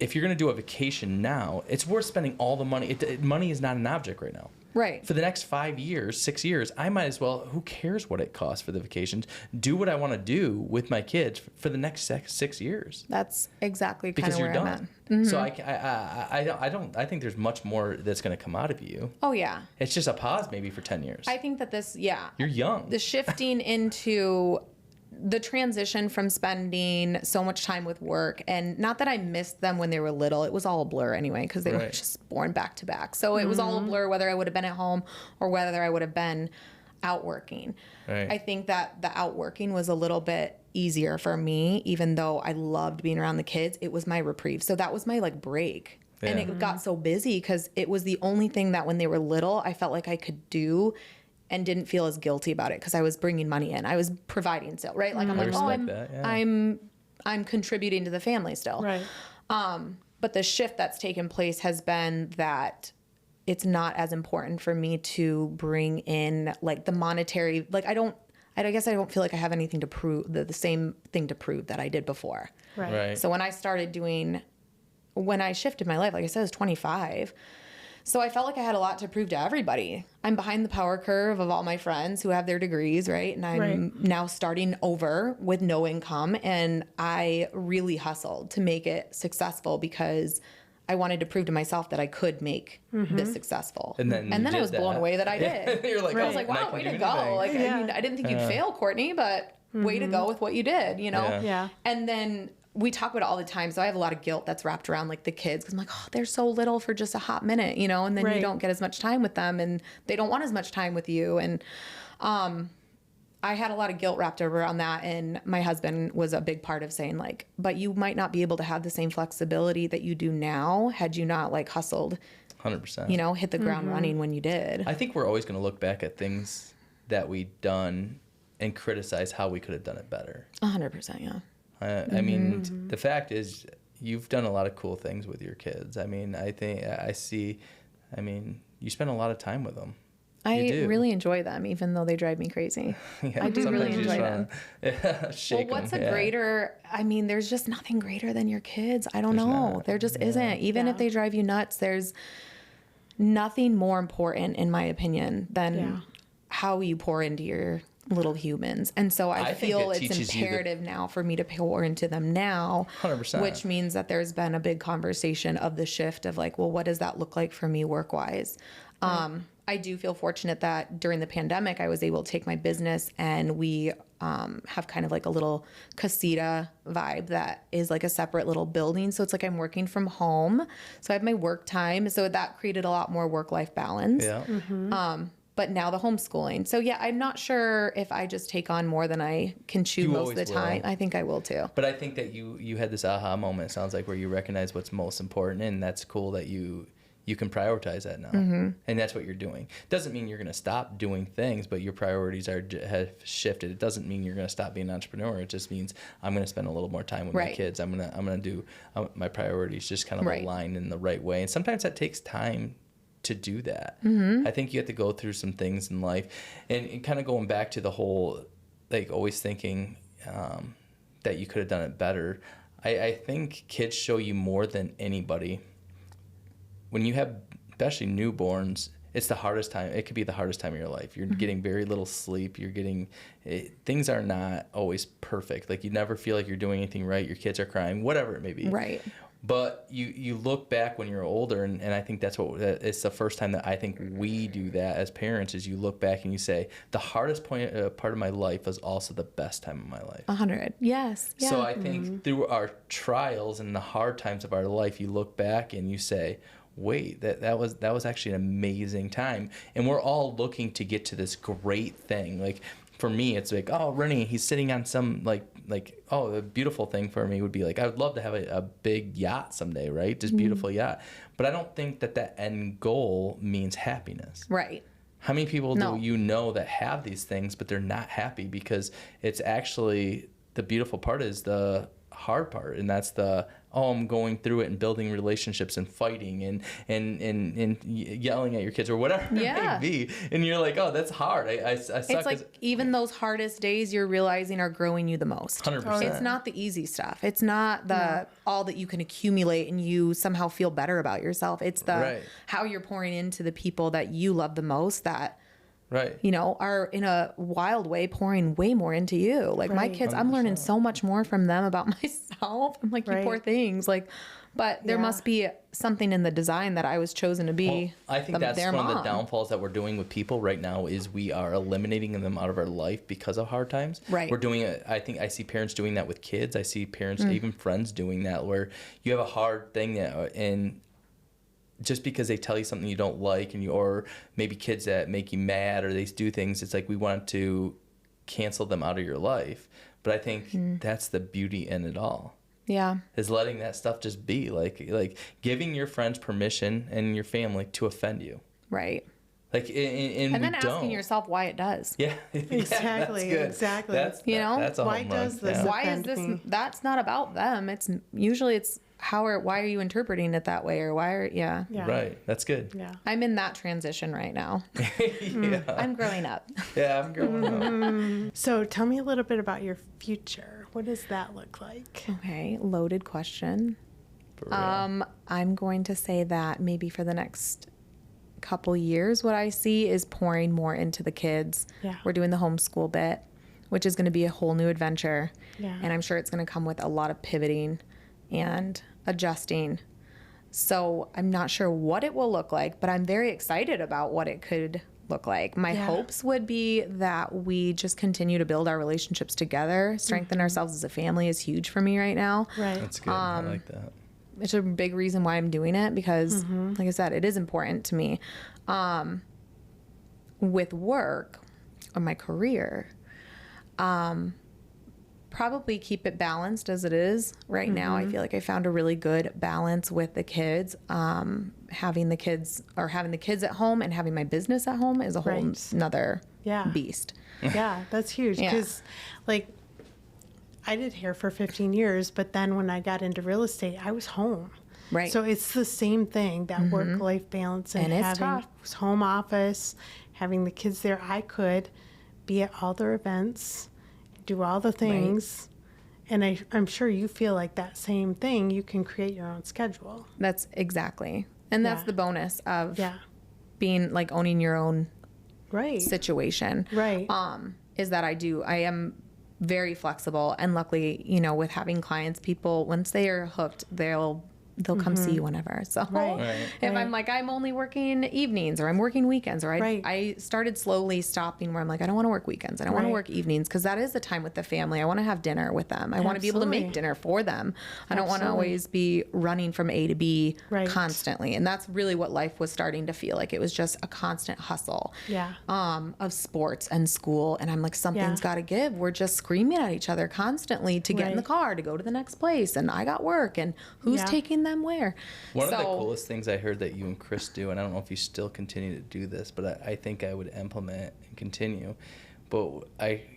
if you're going to do a vacation now, it's worth spending all the money. Money is not an object right now. Right. For the next 5 years, 6 years, I might as well, who cares what it costs for the vacations? Do what I want to do with my kids for the next 6 years. That's exactly kind Because of you're where done. I'm at. So I think there's much more that's going to come out of you. Oh, yeah. It's just a pause maybe for 10 years. I think that You're young. the shifting into the transition from spending so much time with work, and not that I missed them when they were little. It was all a blur anyway, because they were just born back to back. So it was all a blur whether I would have been at home or whether I would have been out working. Right. I think that the out working was a little bit easier for me, even though I loved being around the kids. It was my reprieve. So that was my like break. Yeah. And it got so busy because it was the only thing that when they were little, I felt like I could do and didn't feel as guilty about it because I was bringing money in. I was providing still, right? Like I'm like, I'm contributing to the family still. Right. But the shift that's taken place has been that it's not as important for me to bring in like the monetary, like I guess I don't feel like I have anything to prove, the same thing to prove that I did before. Right. So when I shifted my life, like I said, I was 25. So I felt like I had a lot to prove to everybody. I'm behind the power curve of all my friends who have their degrees, right? And I'm now starting over with no income. And I really hustled to make it successful because I wanted to prove to myself that I could make this successful. And then I was blown away that I did. You're like, I was like, wow, way to go. Like, I mean, I didn't think you'd fail, Courtney, but way to go with what you did, you know? Yeah. And then we talk about it all the time. So I have a lot of guilt that's wrapped around like the kids. Cause I'm like, oh, they're so little for just a hot minute, you know, and then you don't get as much time with them and they don't want as much time with you. And, I had a lot of guilt wrapped around that. And my husband was a big part of saying like, but you might not be able to have the same flexibility that you do now had you not like hustled, 100%. you know, hit the ground running when you did. I think we're always going to look back at things that we done and criticize how we could have done it better. 100%. Yeah. I mean, the fact is, you've done a lot of cool things with your kids. I mean, you spend a lot lot of them. I really enjoy them, even though they drive me crazy. I do really enjoy them. What's a greater, I mean, there's just nothing greater than your kids. I don't know. There just isn't. Even if they drive you nuts, there's nothing more important, in my opinion, than how you pour into your little humans. And so I feel it's imperative now for me to pour into them now, 100%. Which means that there's been a big conversation of the shift of like, well, what does that look like for me work-wise? I do feel fortunate that during the pandemic, I was able to take my business and we have kind of like a little casita vibe that is like a separate little building. So it's like I'm working from home. So I have my work time. So that created a lot more work-life balance. Yeah. But now the homeschooling. So yeah, I'm not sure if I just take on more than I can chew most of the time. I think I will too. But I think that you had this aha moment, it sounds like, where you recognize what's most important, and that's cool that you can prioritize that now. And that's what you're doing. Doesn't mean you're going to stop doing things, but your priorities have shifted. It doesn't mean you're going to stop being an entrepreneur. It just means I'm going to spend a little more time with my kids. I'm going to do my priorities just kind of align in the right way. And sometimes that takes time to do that. I think you have to go through some things in life, and kind of going back to the whole like always thinking that you could have done it better. I think kids show you more than anybody. When you have, especially newborns, it's the hardest time. It could be the hardest time of your life. You're getting very little sleep. You're getting, things are not always perfect. Like you never feel like you're doing anything right. Your kids are crying, whatever it may be. Right. But you look back when you're older, and I think that's it's the first time that I think we do that as parents, is you look back and you say, the hardest part of my life was also the best time of my life. 100. Yes. Yeah. So I think through our trials and the hard times of our life, you look back and you say, wait, that was actually an amazing time. And we're all looking to get to this great thing. Like for me, it's like, oh, Rennie, he's sitting on some oh, the beautiful thing for me would be like, I would love to have a big yacht someday, right? Just beautiful yacht. But I don't think that end goal means happiness. Right. How many people do you know that have these things, but they're not happy? Because it's actually, the beautiful part is the hard part, and that's I'm going through it and building relationships and fighting and yelling at your kids or whatever it may be, and you're like, oh, that's hard. I suck. It's like even those hardest days you're realizing are growing you the most. 100%. It's not the easy stuff. It's not all that you can accumulate and you somehow feel better about yourself. It's how you're pouring into the people that you love the most, that you know, are in a wild way pouring way more into you. Like my kids, 100%. I'm learning so much more from them about myself. I'm like, you poor things. Like, but there must be something in the design that I was chosen to be. Well, I think that's one of the downfalls that we're doing with people right now, is we are eliminating them out of our life because of hard times. Right. We're doing it. I think I see parents doing that with kids. I see parents, even friends doing that, where you have a hard thing and just because they tell you something you don't like, or maybe kids that make you mad, or they do things, it's like we want to cancel them out of your life. But I think that's the beauty in it all. Yeah. Is letting that stuff just be. Like giving your friends permission and your family to offend you. Right. Like, and then asking yourself why it does. Yeah. Exactly. Exactly. That's a why home does run. This? Why is this? That's not about them. It's usually why are you interpreting it that way, or why are Right. That's good. Yeah. I'm in that transition right now. I'm growing up. Yeah, I'm growing up. So tell me a little bit about your future. What does that look like? Okay, loaded question. For real. I'm going to say that maybe for the next couple years, what I see is pouring more into the kids. Yeah. We're doing the homeschool bit, which is going to be a whole new adventure. Yeah. And I'm sure it's going to come with a lot of pivoting and adjusting. So I'm not sure what it will look like, but I'm very excited about what it could look like. My hopes would be that we just continue to build our relationships together. Strengthen ourselves as a family is huge for me right now. Right. That's good. I like that. It's a big reason why I'm doing it, because like I said, it is important to me. With work or my career, probably keep it balanced as it is right now. I feel like I found a really good balance with the kids. Having the kids at home and having my business at home is a whole nother beast. Yeah, that's huge. Because like I did hair for 15 years, but then when I got into real estate, I was home. Right. So it's the same thing, that work-life balance, and it's having tough. home office, having the kids there. I could be at all their events, do all the things. Right. And I'm sure you feel like that same thing. You can create your own schedule. That's exactly. And that's the bonus of being like owning your own situation. Right. Is that I am very flexible, and luckily, you know, with having clients, people, once they are hooked, they'll come see you whenever. So if I'm like, I'm only working evenings, or I'm working weekends, or I started slowly stopping where I'm like, I don't want to work weekends. I don't want to work evenings, because that is the time with the family. I want to have dinner with them. I want to be able to make dinner for them. I don't want to always be running from A to B constantly. And that's really what life was starting to feel like. It was just a constant hustle of sports and school. And I'm like, something's got to give. We're just screaming at each other constantly to get in the car, to go to the next place. And I got work, and who's taking them where? One of the coolest things I heard that you and Chris do, and I don't know if you still continue to do this, but I think I would implement and continue. But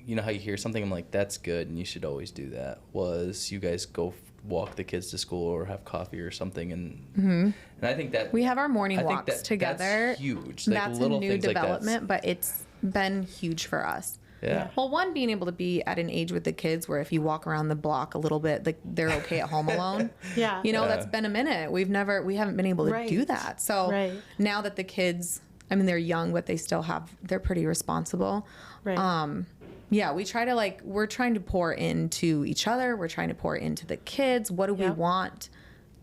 you know how you hear something, I'm like, that's good, and you should always do that, was you guys go walk the kids to school or have coffee or something, and I think that we have our morning walks together. That's huge. That's a new development, but it's been huge for us. Yeah. Well, one, being able to be at an age with the kids where if you walk around the block a little bit, like they're okay at home alone. Yeah. You know, that's been a minute. We haven't been able to do that. So now that the kids, I mean, they're young, but they're pretty responsible. Right. Yeah, we try to we're trying to pour into each other. We're trying to pour into the kids. What do we want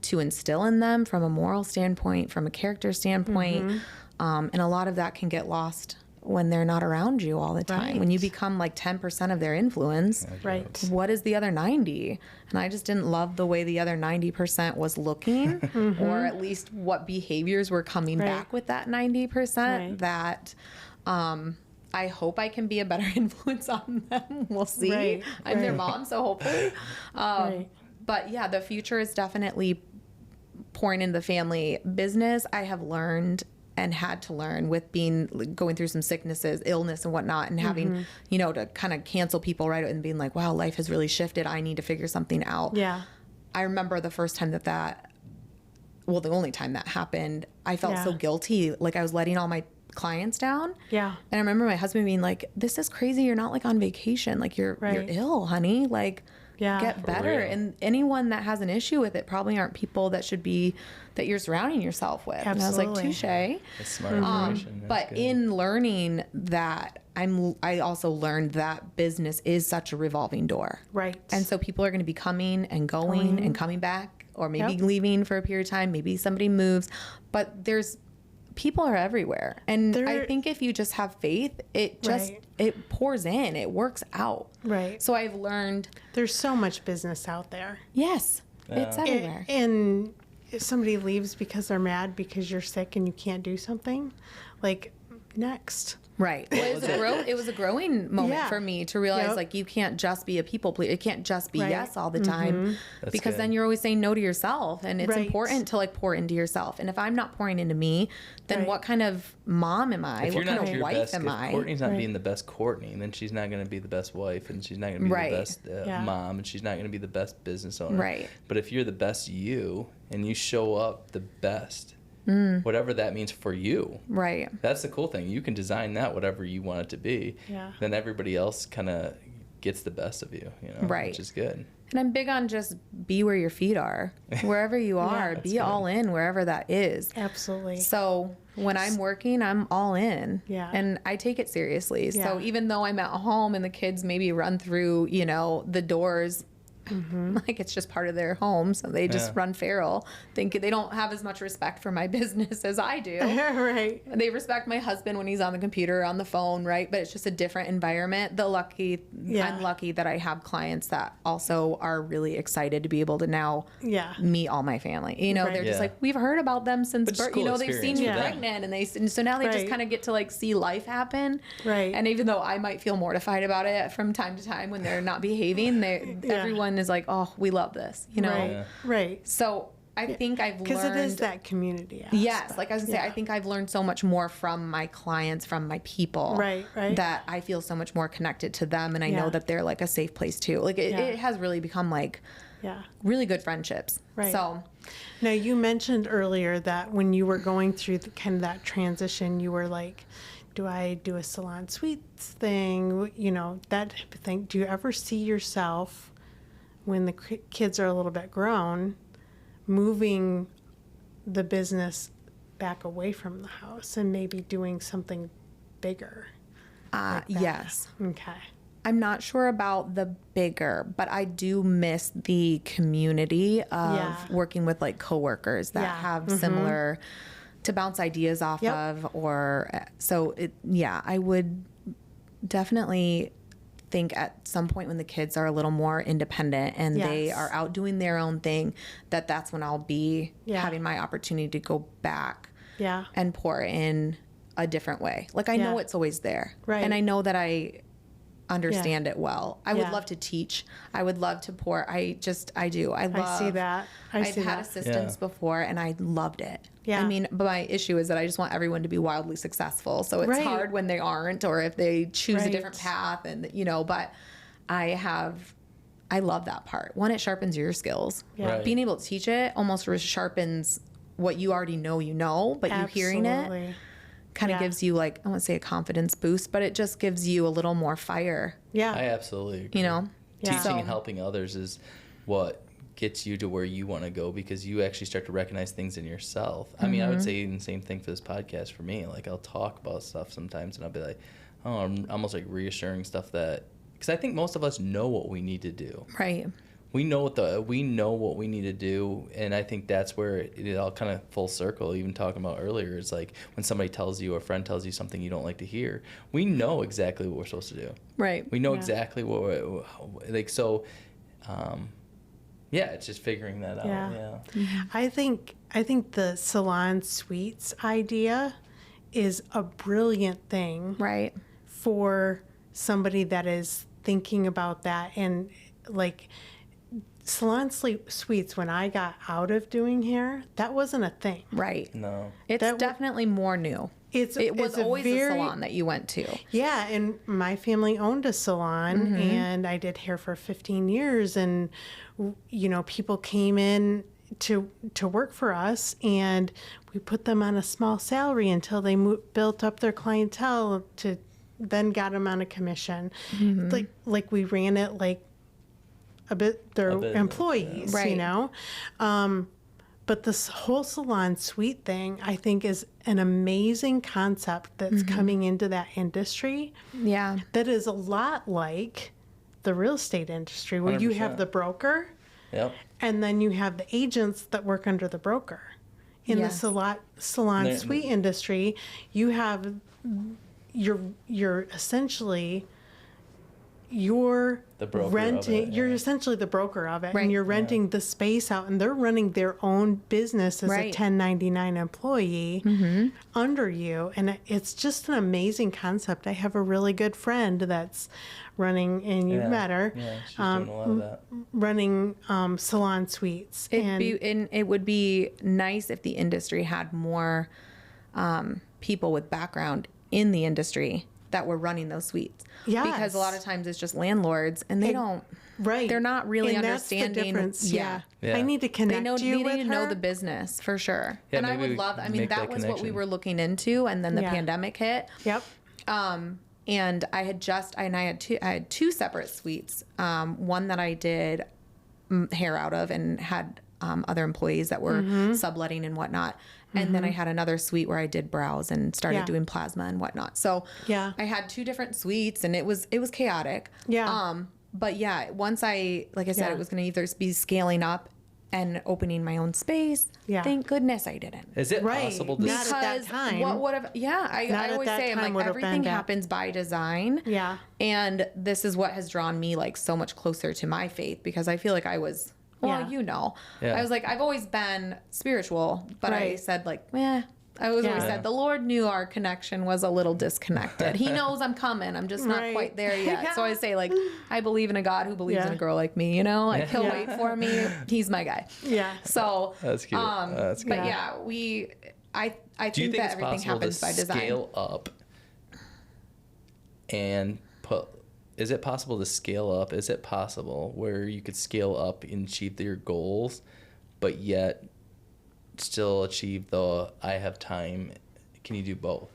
to instill in them from a moral standpoint, from a character standpoint? And a lot of that can get lost when they're not around you all the time. Right. When you become like 10% of their influence, Right. what is the other 90? And I just didn't love the way the other 90% was looking, or at least what behaviors were coming back with that 90% that I hope I can be a better influence on them. We'll see. Right. I'm their mom, so hopefully. But yeah, the future is definitely pouring into the family business. I have learned and had to learn with going through some sicknesses, illness and whatnot, and having, to kind of cancel people right and being like, wow, life has really shifted. I need to figure something out. Yeah. I remember the first time the only time that happened, I felt so guilty. Like I was letting all my clients down. Yeah. And I remember my husband being like, this is crazy. You're not like on vacation. Like you're ill, honey. Like get better. And anyone that has an issue with it probably aren't people that you're surrounding yourself with. Absolutely. And I was like, touche. That's smart information. But in learning that, I also learned that business is such a revolving door. Right. And so people are going to be coming and going and coming back, or maybe leaving for a period of time. Maybe somebody moves, but people are everywhere. And I think if you just have faith, it pours in, it works out. Right. So I've learned there's so much business out there. Yes, it's everywhere. And if somebody leaves because they're mad because you're sick and you can't do something, like next. Right. Well, it was a growing moment for me to realize like you can't just be a people pleaser. It can't just be yes all the time, because then you're always saying no to yourself, and it's important to like pour into yourself. And if I'm not pouring into me, then what kind of mom am I? What kind of wife am I? If Courtney's not being the best Courtney, then she's not going to be the best wife, and she's not going to be the best mom, and she's not going to be the best business owner. Right. But if you're the best you, and you show up the best, whatever that means for you. Right. That's the cool thing. You can design that whatever you want it to be. Yeah. Then everybody else kind of gets the best of you, which is good. And I'm big on just be where your feet are. Wherever you are, be good. All in wherever that is. Absolutely. So when I'm working, I'm all in. Yeah. And I take it seriously. Yeah. So even though I'm at home and the kids maybe run through, the doors, like it's just part of their home, so they just run feral. Think they don't have as much respect for my business as I do. Right. They respect my husband when he's on the computer or on the phone, right? But it's just a different environment. I'm lucky that I have clients that also are really excited to be able to now meet all my family. They're just like, we've heard about them since birth. Cool They've seen you pregnant, and so now they just kind of get to like see life happen. Right. And even though I might feel mortified about it from time to time when they're not behaving, everyone is like, oh, we love this, Right. So I think I've learned, because it is that community aspect. Yes, like I was gonna say, I think I've learned so much more from my clients, from my people, right, that I feel so much more connected to them, and I know that they're like a safe place too. Like it has really become like really good friendships. Right. So now, you mentioned earlier that when you were going through kind of that transition, you were like, do I do a salon suites thing? That type of thing. Do you ever see yourself, when the kids are a little bit grown, moving the business back away from the house and maybe doing something bigger? Yes. Okay. I'm not sure about the bigger, but I do miss the community of working with like coworkers that have similar to bounce ideas off of, or so I would definitely think at some point when the kids are a little more independent and they are out doing their own thing, that's when I'll be having my opportunity to go back and pour in a different way. Like I know it's always there, right? And I know that I understand it well. I would love to teach. I would love to pour. I do. I see that. I've had assistants before, and I loved it. Yeah. I mean, but my issue is that I just want everyone to be wildly successful. So it's hard when they aren't, or if they choose a different path, and but I love that part. One, it sharpens your skills. Yeah. Right. Being able to teach it almost sharpens what you already know, but you hearing it. kind of gives you like, I won't say a confidence boost, but it just gives you a little more fire. Yeah. I absolutely agree. You know? Yeah. Teaching and helping others is what gets you to where you want to go, because you actually start to recognize things in yourself. I mean, I would say the same thing for this podcast for me. Like, I'll talk about stuff sometimes and I'll be like, oh, I'm almost like reassuring stuff that, because I think most of us know what we need to do. Right. We know what we need to do, and I think that's where it all kind of full circle. Even talking about earlier, it's like when somebody tells you, a friend tells you something you don't like to hear. We know exactly what we're supposed to do. Right. We know exactly what we're, like. So, yeah, it's just figuring that out. Yeah. I think the salon suites idea is a brilliant thing. Right. For somebody that is thinking about that. And like salon suites, when I got out of doing hair, that wasn't a thing. Right. No. It's definitely more new. It was always a salon that you went to. Yeah, and my family owned a salon, and I did hair for 15 years, and you know, people came in to work for us, and we put them on a small salary until they built up their clientele, to then got them on a commission. Like we ran it like their employees, Right. you know. But this whole salon suite thing, I think, is an amazing concept that's coming into that industry. Yeah. That is a lot like the real estate industry, where you have 100%. the broker, Yep. and then you have the agents that work under the broker. In Yes. the salon suite industry, you have you're essentially The broker of renting. it, You're yeah. essentially the broker of it, Right. and you're renting the space out, and they're running their own business as a Right. 1099 employee under you, and it's just an amazing concept. I have a really good friend that's running, and you've met her. Yeah, she's doing a lot of that. Running salon suites. It would be nice if the industry had more people with background in the industry that were running those suites. Yes. Because a lot of times it's just landlords, and they don't. Right. They're not really And that's the understanding. difference. Yeah. Yeah. I need to They connect know. you They with need to her. know the business for sure. Yeah, And I maybe would we love. I mean, make that that was what we connection. were looking into, and then the Yeah. pandemic hit. Yep. And I had two separate suites. One that I did hair out of and had other employees that were subletting and whatnot. And then I had another suite where I did brows and started Yeah. doing plasma and whatnot. So Yeah. I had two different suites, and it was chaotic. Yeah. But yeah, once like I said, Yeah. it was going to either be scaling up and opening my own space. Yeah. Thank goodness I didn't. Is it Right. possible to Not at that time. What would have? Yeah, I Not at always that say, I'm time like, would have been everything that. happens by design. Yeah. And this is what has drawn me like so much closer to my faith, because I feel like I was, well, Yeah. you know, Yeah. I was like, I've always been spiritual, but I Right. said like, I always Yeah. said the Lord knew our connection was a little disconnected. He knows I'm coming. I'm just not Right. quite there yet. So I say like, I believe in a God who believes in Yeah. a girl like me, you know, like he'll Yeah. wait for me. He's my guy. Yeah. So That's cute. That's but cute. yeah, I Do you think think that it's everything possible happens to by design. scale up and put? Is it possible to scale up? Is it possible where you could scale up and achieve your goals, but yet still achieve the I have time? Can you do both?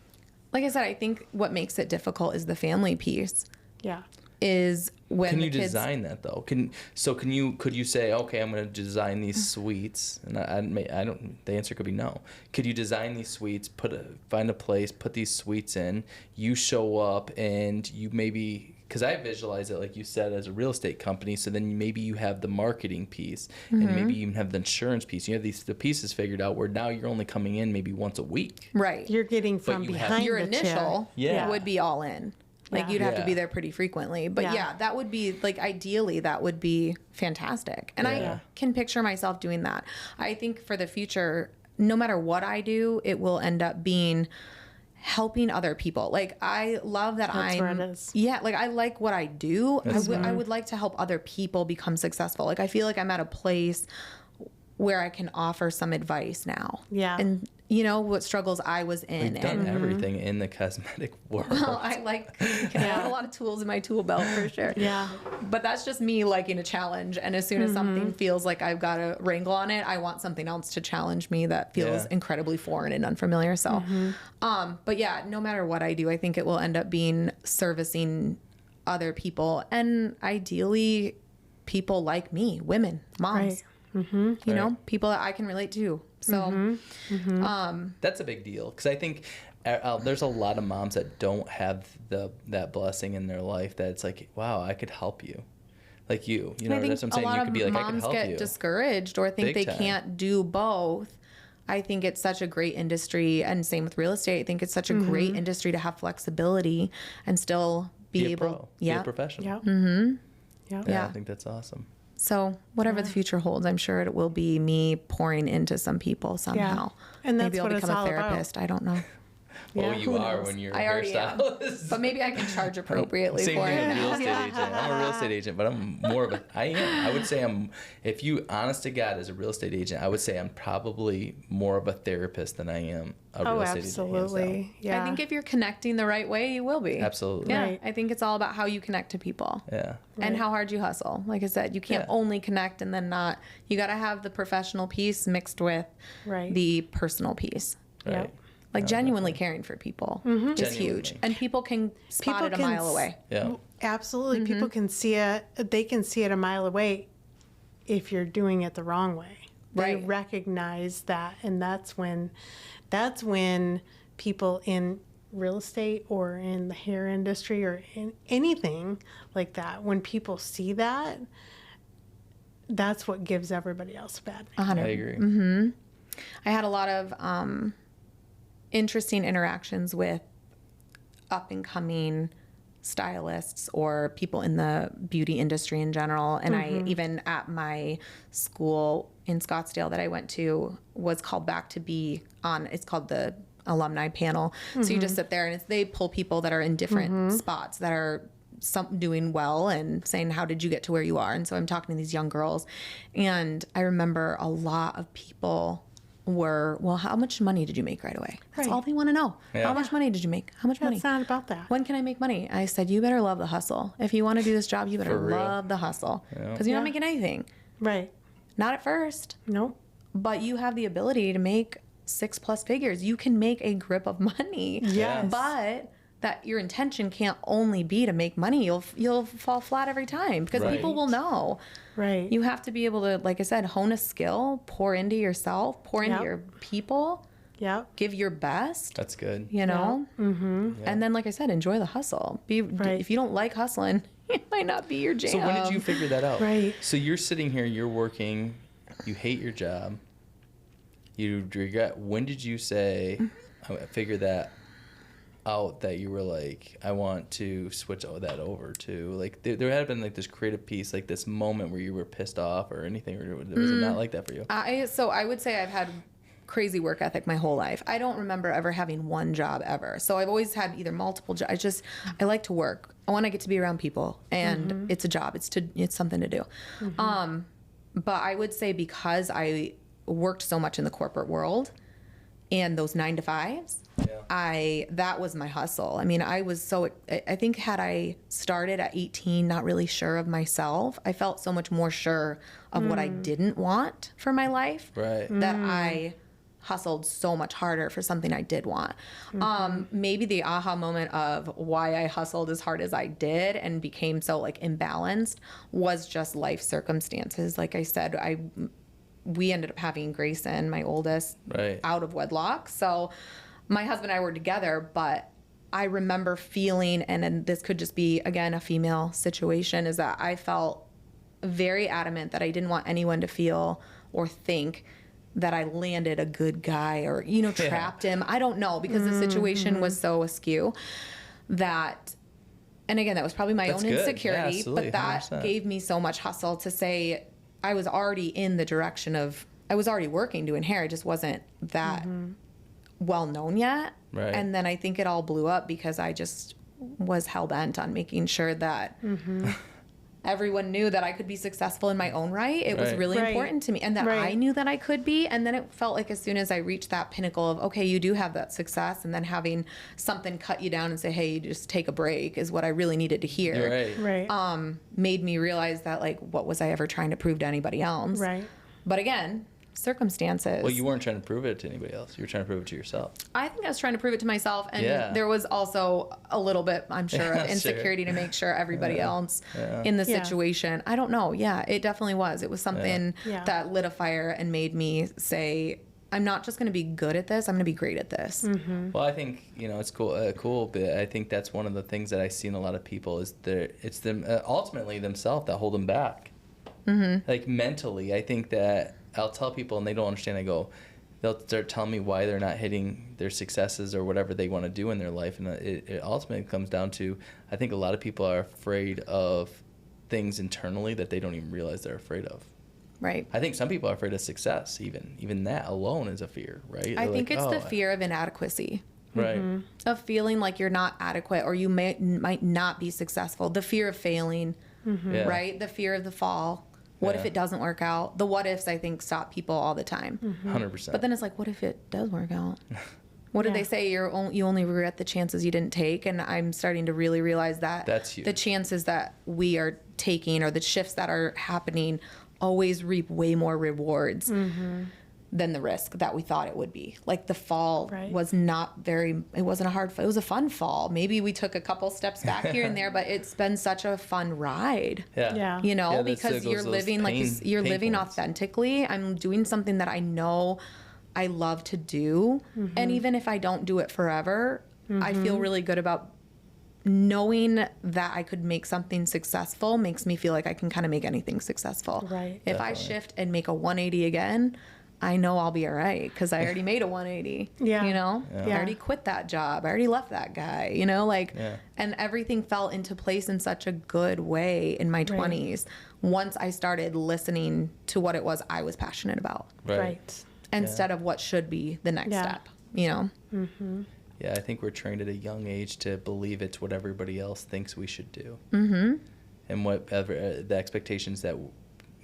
Like I said, I think what makes it difficult is the family piece. Yeah. Is when Can the you kids design that though? Could you say, okay, I'm going to design these suites, and I don't. The answer could be no. Could you design these suites, find a place, put these suites in, you show up, and you maybe, because I visualize it like you said as a real estate company, so then maybe you have the marketing piece, and maybe you even have the insurance piece. You have the pieces figured out where now you're only coming in maybe once a week. right. You're getting from you have- behind Your the chair. initial Yeah. would be all in. Like Yeah. you'd have to be Yeah. there pretty frequently. But Yeah. yeah, that would be like ideally that would be fantastic. And Yeah. I can picture myself doing that. I think for the future, no matter what I do, it will end up being helping other people. Like I love that That's where it is. Yeah, like I like what I do. I would like to help other people become successful. Like I feel like I'm at a place where I can offer some advice now. Yeah. And what struggles I was in. We've done everything in the cosmetic world. Well, I have a lot of tools in my tool belt for sure. Yeah. But that's just me liking a challenge. And as soon as something feels like I've got a wrangle on it, I want something else to challenge me that feels incredibly foreign and unfamiliar. So, but yeah, no matter what I do, I think it will end up being servicing other people, and ideally people like me, women, moms, people that I can relate to. So That's a big deal, because I think there's a lot of moms that don't have that blessing in their life that it's like, wow, I could help you. Like you know, that's what I'm saying. You could be like, I could help you. Moms get discouraged or think they can't do both. I think it's such a great industry, and same with real estate. I think it's such a great industry to have flexibility and still be able, be a professional. Yeah. I think that's awesome. So whatever the future holds, I'm sure it will be me pouring into some people somehow. And that's maybe I'll what become it's a all therapist. I don't know. Oh, Yeah, you who are knows? when you're I a already am. hairstylist. But maybe I can charge appropriately Same for thing it. with real estate agent. I'm a real estate agent, but I'm more of a, I would say if you, honest to God, as a real estate agent, I would say I'm probably more of a therapist than I am a real estate agent. Absolutely. Yeah. I think if you're connecting the right way, you will be. Absolutely. Yeah. Right. I think it's all about how you connect to people. Yeah. And how hard you hustle. Like I said, you can't only connect and then not. You got to have the professional piece mixed with the personal piece. Right. Yep. Like genuinely caring for people is huge. Genuinely. And people can spot it a mile away. Yeah. Absolutely. People can see it. They can see it a mile away if you're doing it the wrong way. They Right. recognize that. And that's when people in real estate or in the hair industry or in anything like that, when people see that, that's what gives everybody else a bad name. 100. I agree. I had a lot of interesting interactions with up and coming stylists or people in the beauty industry in general. And I even at my school in Scottsdale that I went to was called back to be on, it's called the alumni panel. So you just sit there and they pull people that are in different spots that are doing well and saying, how did you get to where you are? And so I'm talking to these young girls, and I remember a lot of people were, well, how much money did you make right away? That's all they want to know. Yeah. How much money did you make? How much money? It's not about that. When can I make money? I said, you better love the hustle. If you want to do this job, you better For real. love the hustle, Yeah. because you're not making anything. Right. Not at first, Nope. but you have the ability to make 6+ figures. You can make a grip of money. Yes. But that your intention can't only be to make money. You'll fall flat every time because Right. people will know. Right. You have to be able to, like I said, hone a skill, pour into yourself, pour into Yep. your people, Yep. give your best, That's good. you know? Mm-hmm. And then, like I said, enjoy the hustle. Right. If you don't like hustling, it might not be your jam. So when did you figure that out? Right. So you're sitting here, you're working, you hate your job, you regret. When did you say, I figure that out, that you were like, I want to switch that over to, like, there had been like this creative piece, like this moment where you were pissed off or anything, or was it not like that for you? So I would say I've had crazy work ethic my whole life. I don't remember ever having one job ever. So I've always had either multiple jobs. I like to work. I want to get to be around people, and it's a job. It's something to do. But I would say because I worked so much in the corporate world and those 9 to 5s, that was my hustle. I mean, I think had I started at 18, not really sure of myself, I felt so much more sure of what I didn't want for my life. Right. That I hustled so much harder for something I did want. Maybe the aha moment of why I hustled as hard as I did and became so like imbalanced was just life circumstances. Like I said, we ended up having Grayson, my oldest, out of wedlock. So my husband and I were together, but I remember feeling, and this could just be, again, a female situation, is that I felt very adamant that I didn't want anyone to feel or think that I landed a good guy or, trapped him. I don't know, because the situation was so askew that, and again, that was probably my own insecurity, but that 100%. gave me so much hustle to say I was already in the direction of, I was already working doing hair. I just wasn't that well known yet. Right. And then I think it all blew up because I just was hell bent on making sure that everyone knew that I could be successful in my own right. It was really important to me, and that I knew that I could be. And then it felt like as soon as I reached that pinnacle of, okay, you do have that success, and then having something cut you down and say, hey, you just take a break, is what I really needed to hear. Made me realize that, like, what was I ever trying to prove to anybody else? But again, circumstances. Well, you weren't trying to prove it to anybody else. You were trying to prove it to yourself. I think I was trying to prove it to myself, and there was also a little bit, I'm sure, of insecurity to make sure everybody else in the situation. I don't know. Yeah, it definitely was. It was something that lit a fire and made me say, I'm not just going to be good at this, I'm going to be great at this. Well, I think, you know, it's cool, but I think that's one of the things that I see in a lot of people is it's them ultimately themselves that hold them back. Like mentally, I think that I'll tell people and they don't understand. They'll start telling me why they're not hitting their successes or whatever they want to do in their life. And it ultimately comes down to, I think a lot of people are afraid of things internally that they don't even realize they're afraid of. I think some people are afraid of success. Even that alone is a fear, right? I think it's the fear of inadequacy. Of feeling like you're not adequate, or you might not be successful. The fear of failing, right? The fear of the fall. What if it doesn't work out? The what ifs, I think, stop people all the time. 100%. But then it's like, what if it does work out? What did they say? You only regret the chances you didn't take. And I'm starting to really realize that that's huge. The chances that we are taking, or the shifts that are happening, always reap way more rewards than the risk that we thought it would be. Like the fall was it wasn't a hard fall. It was a fun fall. Maybe we took a couple steps back here and there, but it's been such a fun ride. You know, because you're living you're living authentically. I'm doing something that I know I love to do. And even if I don't do it forever, I feel really good about knowing that I could make something successful. Makes me feel like I can kind of make anything successful. If I shift and make a 180 again, I know I'll be all right, because I already made a 180. You know, I already quit that job. I already left that guy, you know, like, and everything fell into place in such a good way in my 20s once I started listening to what it was I was passionate about. Instead of what should be the next step, you know? Yeah, I think we're trained at a young age to believe it's what everybody else thinks we should do. And whatever the expectations that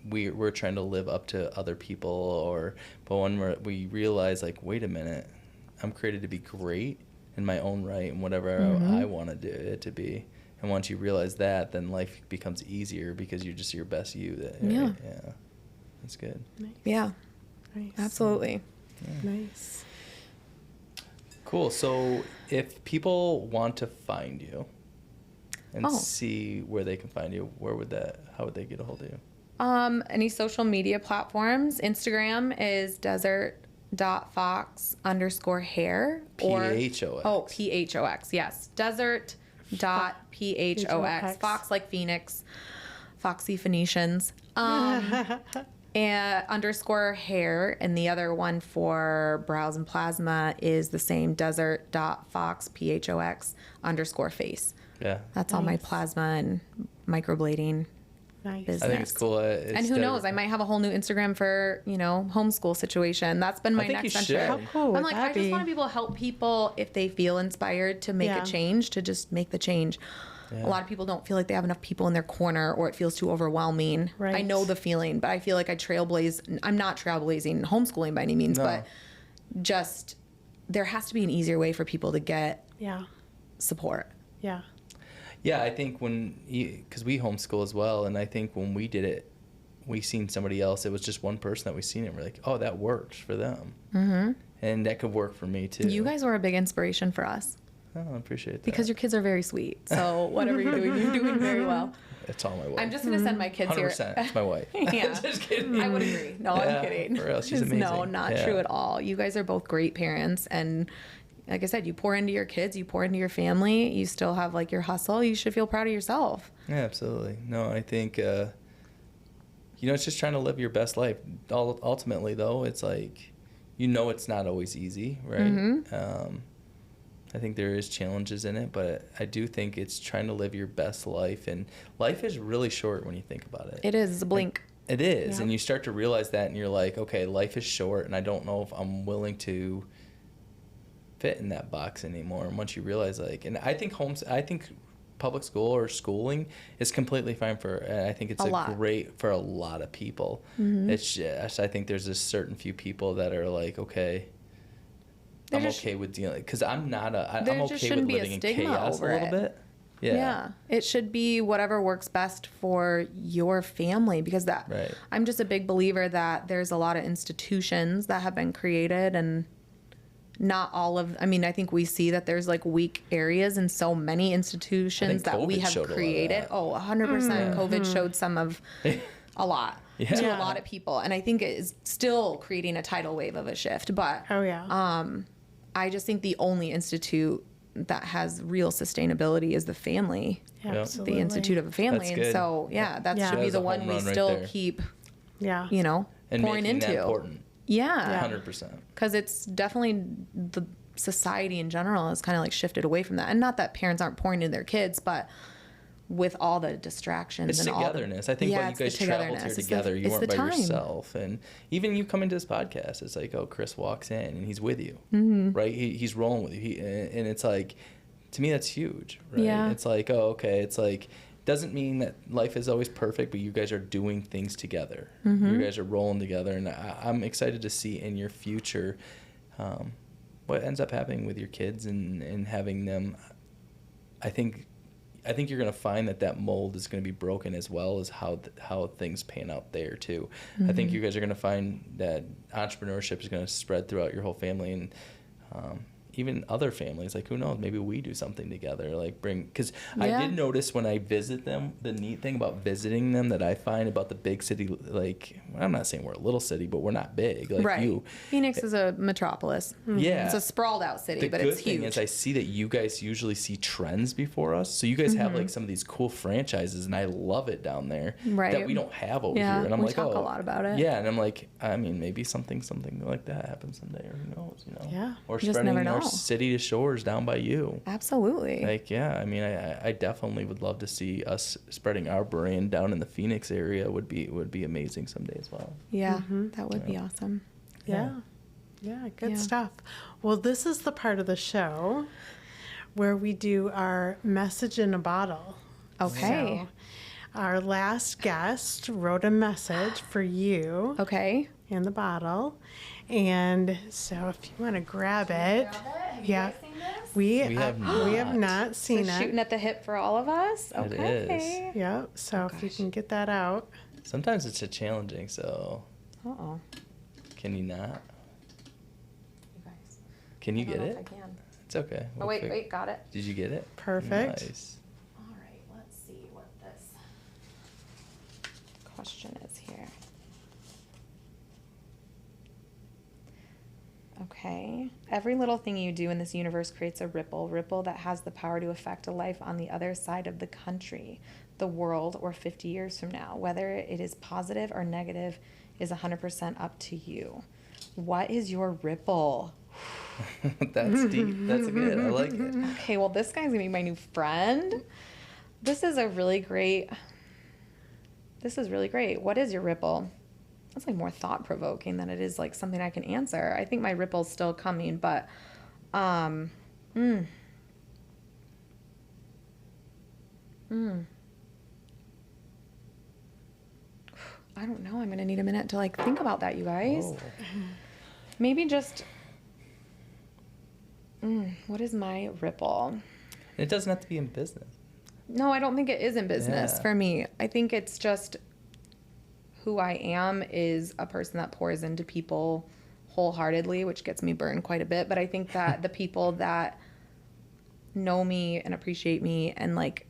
we're trying to live up to other people, but when we realize, like, wait a minute, I'm created to be great in my own right and whatever I want to do it to be. And once you realize that, then life becomes easier because you're just your best you. That's good. Absolutely. Cool. So if people want to find you and see where they can find you, how would they get a hold of you? Any social media platforms. Instagram is desert.phox_hair. Phox. Phox, yes. Desert.phox. Fox like Phoenix. Foxy Phoenicians. And _hair. And the other one for brows and plasma is the same, desert.phox, PHOX_face. That's all my plasma and microblading. Business. I think it's cool. And who knows? I might have a whole new Instagram for, homeschool situation. That's been my next venture. How cool I'm like, I just want to be able to help people if they feel inspired to make a change, to just make the change. A lot of people don't feel like they have enough people in their corner, or it feels too overwhelming. I know the feeling, but I feel like I'm not trailblazing homeschooling by any means, but just there has to be an easier way for people to get support. Yeah, I think because we homeschool as well, and I think when we did it, we seen somebody else. It was just one person that we seen it. We're like, oh, that works for them, and that could work for me too. You guys were a big inspiration for us. Oh, I appreciate that. Because your kids are very sweet. So whatever you're doing very well. It's all my wife. I'm just going to send my kids 100%. here. 100%. It's my wife. Just kidding. I would agree. No, I'm kidding. For real, she's amazing. No, not true at all. You guys are both great parents, and like I said, you pour into your kids, you pour into your family, you still have like your hustle. You should feel proud of yourself. Yeah, absolutely. No, I think, it's just trying to live your best life. Ultimately, though, it's like, it's not always easy, right? I think there is challenges in it, but I do think it's trying to live your best life. And life is really short when you think about it. It is. It's a blink. It is. And you start to realize that, and you're like, okay, life is short, and I don't know if I'm willing to fit in that box anymore. And once you realize, like, and I think public school or schooling is completely fine I think it's great for a lot of people. It's just, I think there's a certain few people that are like, okay, I'm okay with dealing, because I'm okay with living in chaos a little bit. Yeah. It should be whatever works best for your family, because I'm just a big believer that there's a lot of institutions that have been created, and not all of, I mean, I think we see that there's like weak areas in so many institutions that we have created. 100%. COVID showed some of a lot to a lot of people. And I think it is still creating a tidal wave of a shift. But I just think the only institute that has real sustainability is the family. Absolutely. The Institute of a Family. And so, that should be the one we still keep, you know, and pouring into. That important. 100%. Because it's definitely, the society in general has kind of like shifted away from that. And not that parents aren't pouring into their kids, but with all the distractions it's and togetherness. I think when you guys traveled here together, you weren't by yourself. And even you come into this podcast, it's like, oh, Chris walks in and he's with you, right? He's rolling with you. And it's like, to me, that's huge, right? Yeah. It's like, oh, okay. It's like, doesn't mean that life is always perfect, but you guys are doing things together. You guys are rolling together, and I'm excited to see in your future what ends up happening with your kids and having them. I think you're going to find that mold is going to be broken, as well as how things pan out there too. I think you guys are going to find that entrepreneurship is going to spread throughout your whole family, and even other families. Like, who knows, maybe we do something together, like because I did notice when I visit them, the neat thing about visiting them that I find about the big city, like, I'm not saying we're a little city, but we're not big, like Phoenix is a metropolis. It's a sprawled out city, but it's huge. The good thing is I see that you guys usually see trends before us, so you guys have like some of these cool franchises, and I love it down there that we don't have over here. And I'm we talk a lot about it. And I'm like, I mean, maybe something like that happens someday, or who knows, you know? Or you spreading our city to shores down by you. Absolutely. Like, I mean, I definitely would love to see us spreading our brand down in the Phoenix area. Would be amazing someday as well. That would be awesome. Good stuff. Well, this is the part of the show where we do our message in a bottle. Okay. So our last guest wrote a message for you. Okay. In the bottle. And so if you want to grab it. Have you guys seen this? We have not seen it. Shooting at the hip for all of us? Okay. It is. Yep. So if you can get that out. Sometimes it's challenging, so. Uh-oh. Can you not? You guys. Can you get it? I can. It's okay. Wait, got it. Did you get it? Perfect. Nice. All right, let's see what this question is here. Okay. Every little thing you do in this universe creates a ripple that has the power to affect a life on the other side of the country, the world, or 50 years from now. Whether it is positive or negative is 100% up to you. What is your ripple? That's deep. That's good. I like it. Okay, well, this guy's gonna be my new friend. This is really great. What is your ripple? That's like more thought-provoking than it is like something I can answer. I think my ripple's still coming, but I don't know. I'm going to need a minute to like think about that, you guys. Oh. Maybe just what is my ripple? It doesn't have to be in business. No, I don't think it is in business for me. I think it's just who I am is a person that pours into people wholeheartedly, which gets me burned quite a bit. But I think that the people that know me and appreciate me, and like,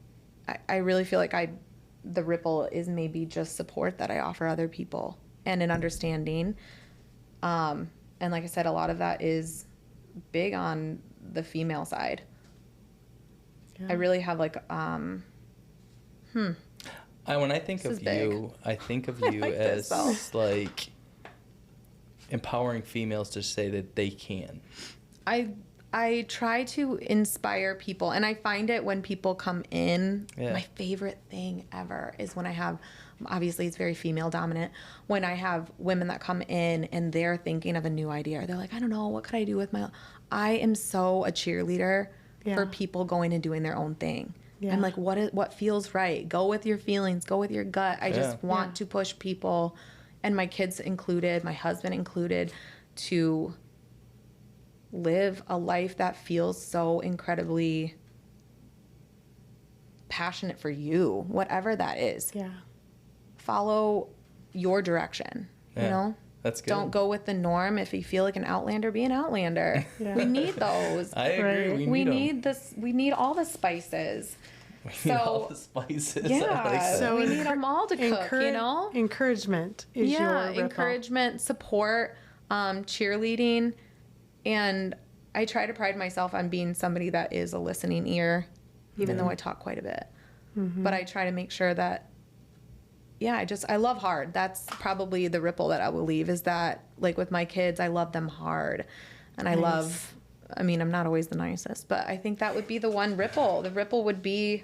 I really feel like the ripple is maybe just support that I offer other people and an understanding. And like I said, a lot of that is big on the female side. Yeah. I really have like, when I think of you, I think of you like as like empowering females to say that they can. I try to inspire people, and I find it when people come in. My favorite thing ever is when I have, obviously it's very female dominant, when I have women that come in and they're thinking of a new idea. They're like, I don't know, what could I do with my, I am so a cheerleader for people going and doing their own thing. Yeah. I'm like, what feels right? Go with your feelings, go with your gut. I just want Yeah. to push people, and my kids included, my husband included, to live a life that feels so incredibly passionate for you, whatever that is. Yeah. Follow your direction, you know? That's good. Don't go with the norm. If you feel like an outlander, be an outlander. Yeah. We need those. I agree. Right. We 'em. need this. We need all the spices. We need all the spices. I Yeah, like that. so we need them all to cook, you know? Encouragement is your ripple. Encouragement, support, cheerleading. And I try to pride myself on being somebody that is a listening ear, even though I talk quite a bit. But I try to make sure that, I love hard. That's probably the ripple that I will leave, is that, like with my kids, I love them hard. And I love, I'm not always the nicest, but I think that would be the one ripple. The ripple would be,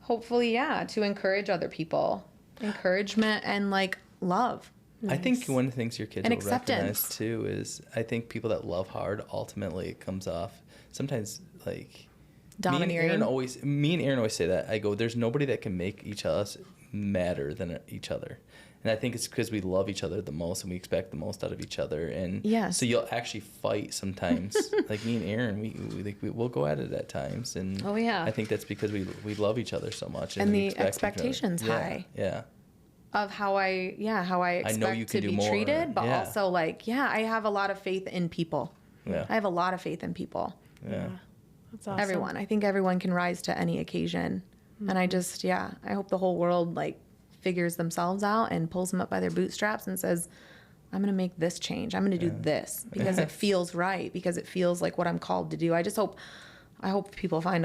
hopefully, to encourage other people. Encouragement and, like, love. I think one of the things your kids And will recognize acceptance. too is, I think people that love hard, ultimately it comes off sometimes like Domineering. Me and Aaron always say that. I go, there's nobody that can make each of us madder than each other. And I think it's because we love each other the most and we expect the most out of each other. And Yes. so you'll actually fight sometimes. Like me and Aaron, we'll go at it at times. And Oh, yeah. I think that's because we love each other so much. And we the expect each other. expectations high. Yeah. Of how I expect know you to can do be more. treated, but Yeah. also, like, I have a lot of faith in people. Yeah. I have a lot of faith in people. Yeah. That's awesome. Everyone. I think everyone can rise to any occasion. And I just, I hope the whole world, like, figures themselves out and pulls them up by their bootstraps and says, I'm going to make this change. I'm going to do this because it feels right, because it feels like what I'm called to do. I hope people find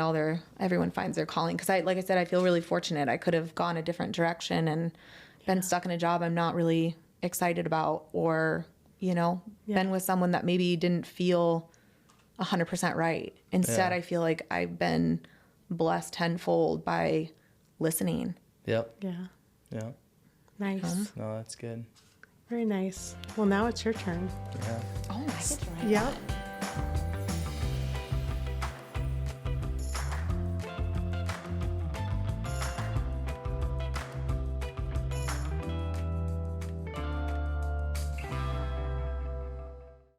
everyone finds their calling. Because like I said, I feel really fortunate. I could have gone a different direction and been stuck in a job I'm not really excited about, or, been with someone that maybe didn't feel 100% right. Instead, I feel like I've been blessed tenfold by listening. Yep. Yeah. Yeah. Nice. No, that's good. Very nice. Well, now it's your turn. Yeah. Oh, I get to write. Yep.